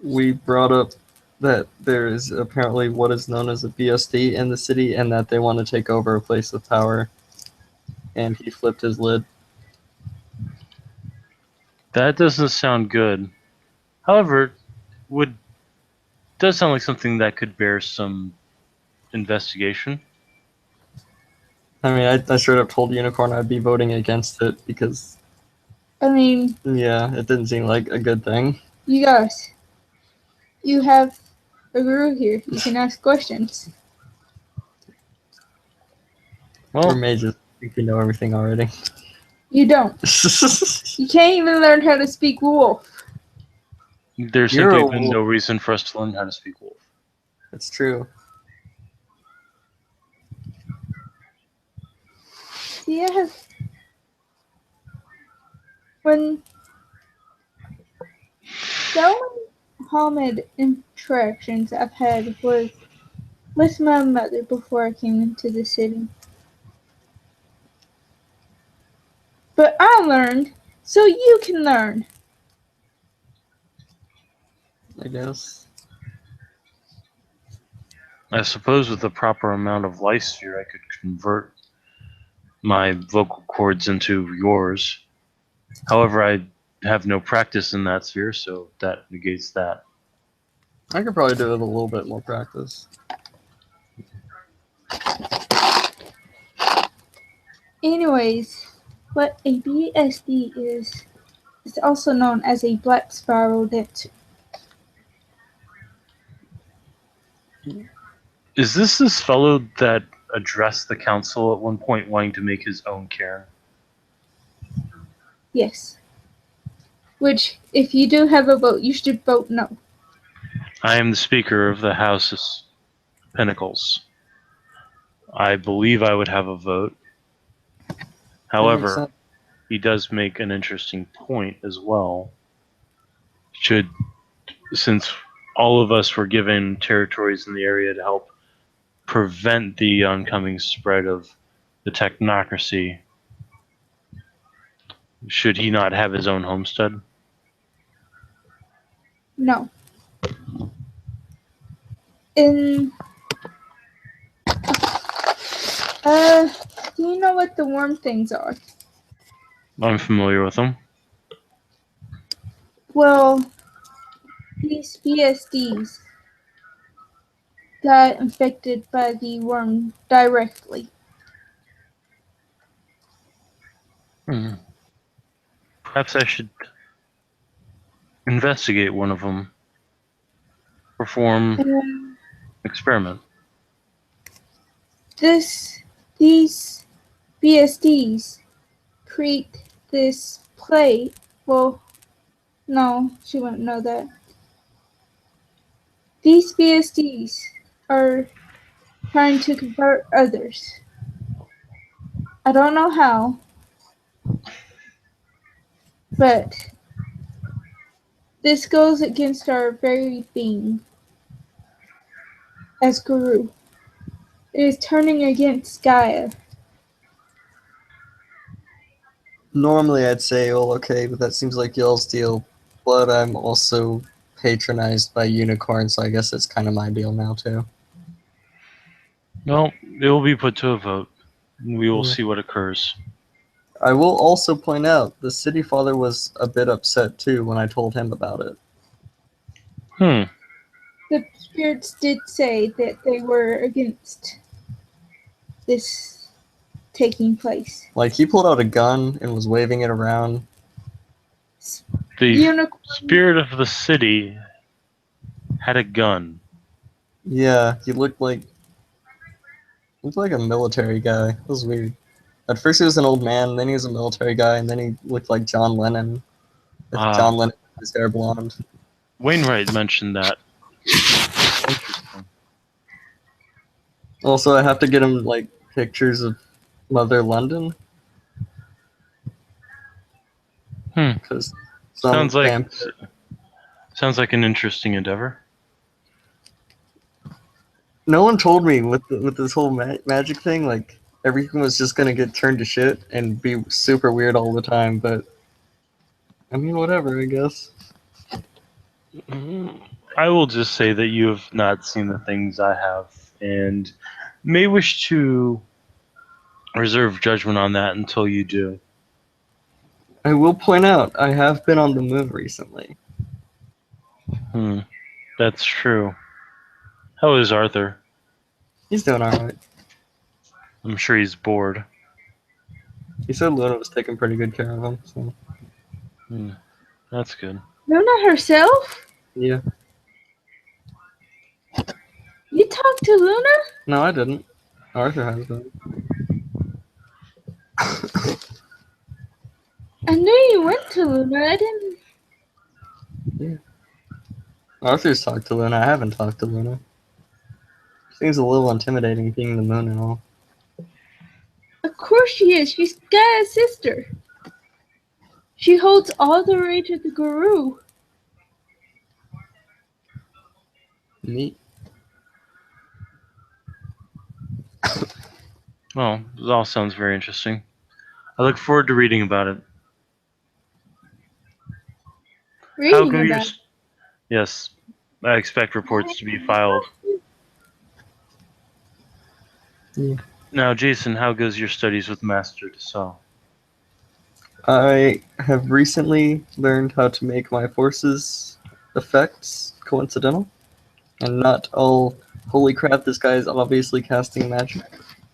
We brought up that there is apparently what is known as a BSD in the city and that they want to take over a place of power. And he flipped his lid. That doesn't sound good. However, does sound like something that could bear some investigation. I mean, I straight up told Unicorn I'd be voting against it because, I mean, yeah, it didn't seem like a good thing. you guys, you have a guru here. You can ask questions. Or Well, may just think we know everything already. You don't. You can't even learn how to speak wolf. there's You're simply a been no wolf. reason for us to learn how to speak wolf. It's true. See, I have. When the only Hamid interactions I've had was with my mother before I came into the city. But I learned, so you can learn. I guess. I suppose with the proper amount of life sphere, I could convert my vocal cords into yours. However, I have no practice in that sphere, so that negates that. I could probably do it with a little bit more practice. Anyways, what a BSD is also known as a black spiral dancer. Is this fellow that addressed the council at one point wanting to make his own cairn? Yes. Which, if you do have a vote, you should vote no. I am the speaker of the House's Pinnacles. I believe I would have a vote. That makes However, sense. he does make an interesting point as well. Since all of us were given territories in the area to help prevent the oncoming spread of the technocracy, should he not have his own homestead? No. In do you know what the worm things are? I'm familiar with them. Well, these BSDs got infected by the worm directly. Perhaps I should investigate one of them. Perform And experiment. these BSDs create this play. Well, no, she wouldn't know that. these BSDs are trying to convert others. I don't know how, but this goes against our very being as Guru. It is turning against Gaia. Normally I'd say, well, okay, but that seems like y'all's deal. But I'm also patronized by Unicorn, so I guess it's kind of my deal now, too. Well, it will be put to a vote. We will Yeah. see what occurs. I will also point out, the City Father was a bit upset, too, when I told him about it. The spirits did say that they were against this taking place. Like, he pulled out a gun and was waving it around. The Unicorn, spirit of the city had a gun. Yeah, he looked like a military guy. It was weird. At first he was an old man, then he was a military guy, and then he looked like John Lennon. If John Lennon had his hair blonde. Wainwright mentioned that. Interesting. Also, I have to get him, like, pictures of Mother London. Because Sounds like an interesting endeavor. No one told me with this whole magic thing, like, everything was just gonna get turned to shit and be super weird all the time, but I mean, whatever, I guess. I will just say that you have not seen the things I have, and may wish to reserve judgment on that until you do. I will point out, I have been on the moon recently. That's true. How is Arthur? He's doing alright. I'm sure he's bored. He said Luna was taking pretty good care of him, so. That's good. Luna herself? Yeah. You talked to Luna? No, I didn't. Arthur has been. I knew you went to Luna. I didn't. Yeah. Arthur's talked to Luna. I haven't talked to Luna. Seems a little intimidating being the moon and all. Of course she is. She's Gaia's sister. She holds all the rage of the Guru. Neat. Well, it all sounds very interesting. I look forward to reading about it. Reading about it. Yes, I expect reports to be filed. Yeah. Now, Jason, how goes your studies with Master Dassault? I have recently learned how to make my forces effects coincidental, and not all, holy crap, this guy is obviously casting magic.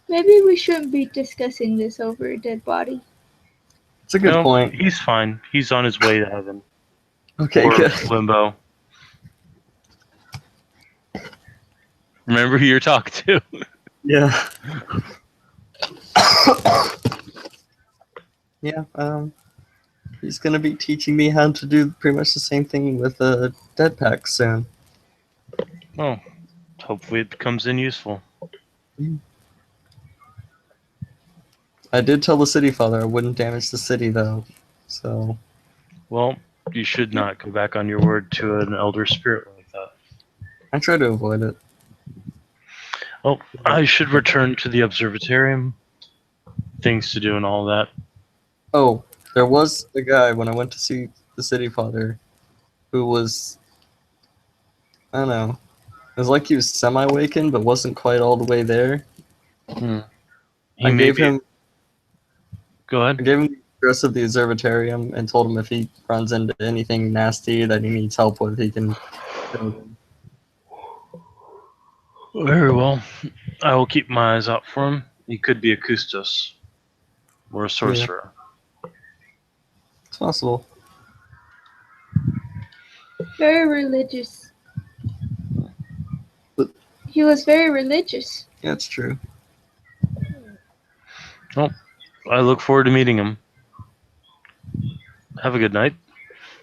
Maybe we shouldn't be discussing this over a dead body. It's a good point. He's fine. He's on his way to heaven. Okay, Or good. limbo. Remember who you're talking to. Yeah. Yeah, he's gonna be teaching me how to do pretty much the same thing with a dead pack soon. Well, hopefully it becomes useful. I did tell the City Father I wouldn't damage the city, though, so... Well, you should not go back on your word to an elder spirit like that. I try to avoid it. Oh, I should return to the observatorium. Things to do and all that. Oh, there was a guy when I went to see the City Father who was... I don't know. It was like he was semi-awakened, but wasn't quite all the way there. I gave him... Go ahead. I gave him the address of the observatorium and told him if he runs into anything nasty that he needs help with, he can... Very well. I will keep my eyes out for him. He could be a Kustos. Or a sorcerer. Yeah. It's possible. Very religious. But, he was very religious. Yeah, it's true. Well, I look forward to meeting him. Have a good night.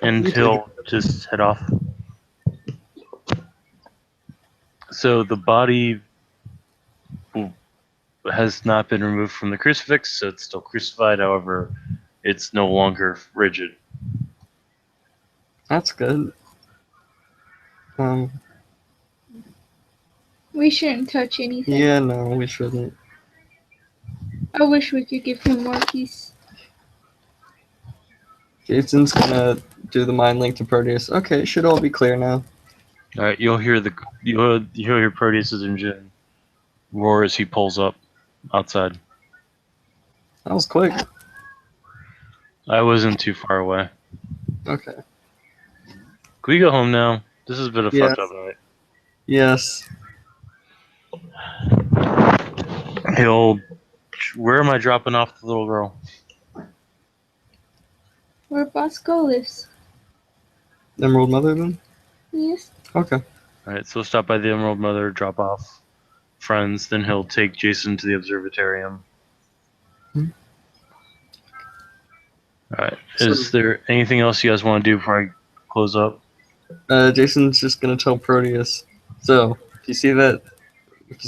And he'll just head off. So the body has not been removed from the crucifix, so it's still crucified. However, it's no longer rigid. That's good. We shouldn't touch anything. Yeah, no, we shouldn't. I wish we could give him more peace. Jason's gonna do the mind link to Proteus. Okay, it should all be clear now. All right, you'll hear Proteus's engine roar as he pulls up outside. That was quick. I wasn't too far away. Okay. Can we go home now? This has been a Yes. fucked up night. Yes. Where am I dropping off the little girl? Where Bosco lives. Emerald Mother then? Yes. Okay. All right, so stop by the Emerald Mother, drop off friends, then he'll take Jason to the observatorium. Hmm. All right. Is there anything else you guys want to do before I close up? Jason's just gonna tell Proteus. So, if you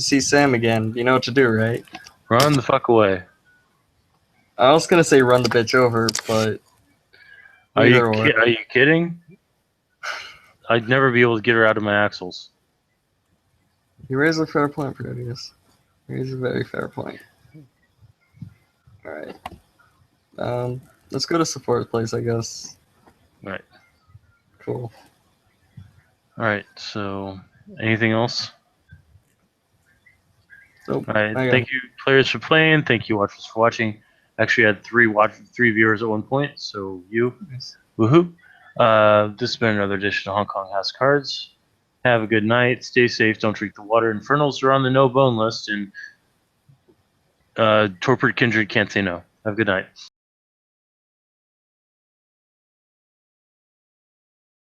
see Sam again, you know what to do, right? Run the fuck away. I was gonna say run the bitch over, but Are either or. you kidding? I'd never be able to get her out of my axles. You raise a fair point, Proteus. You raise a very fair point. Alright. Let's go to support place, I guess. Right. Cool. All right. So, anything else? Nope. All right. I got Thank you, players, for playing. Thank you, watchers, for watching. Actually, I had three viewers at one point. So you, Nice. woohoo! This has been another edition of Hong Kong House Cards. Have a good night. Stay safe. Don't drink the water. Infernals are on the no bone list, and Torpid Kindred can't say no. Have a good night.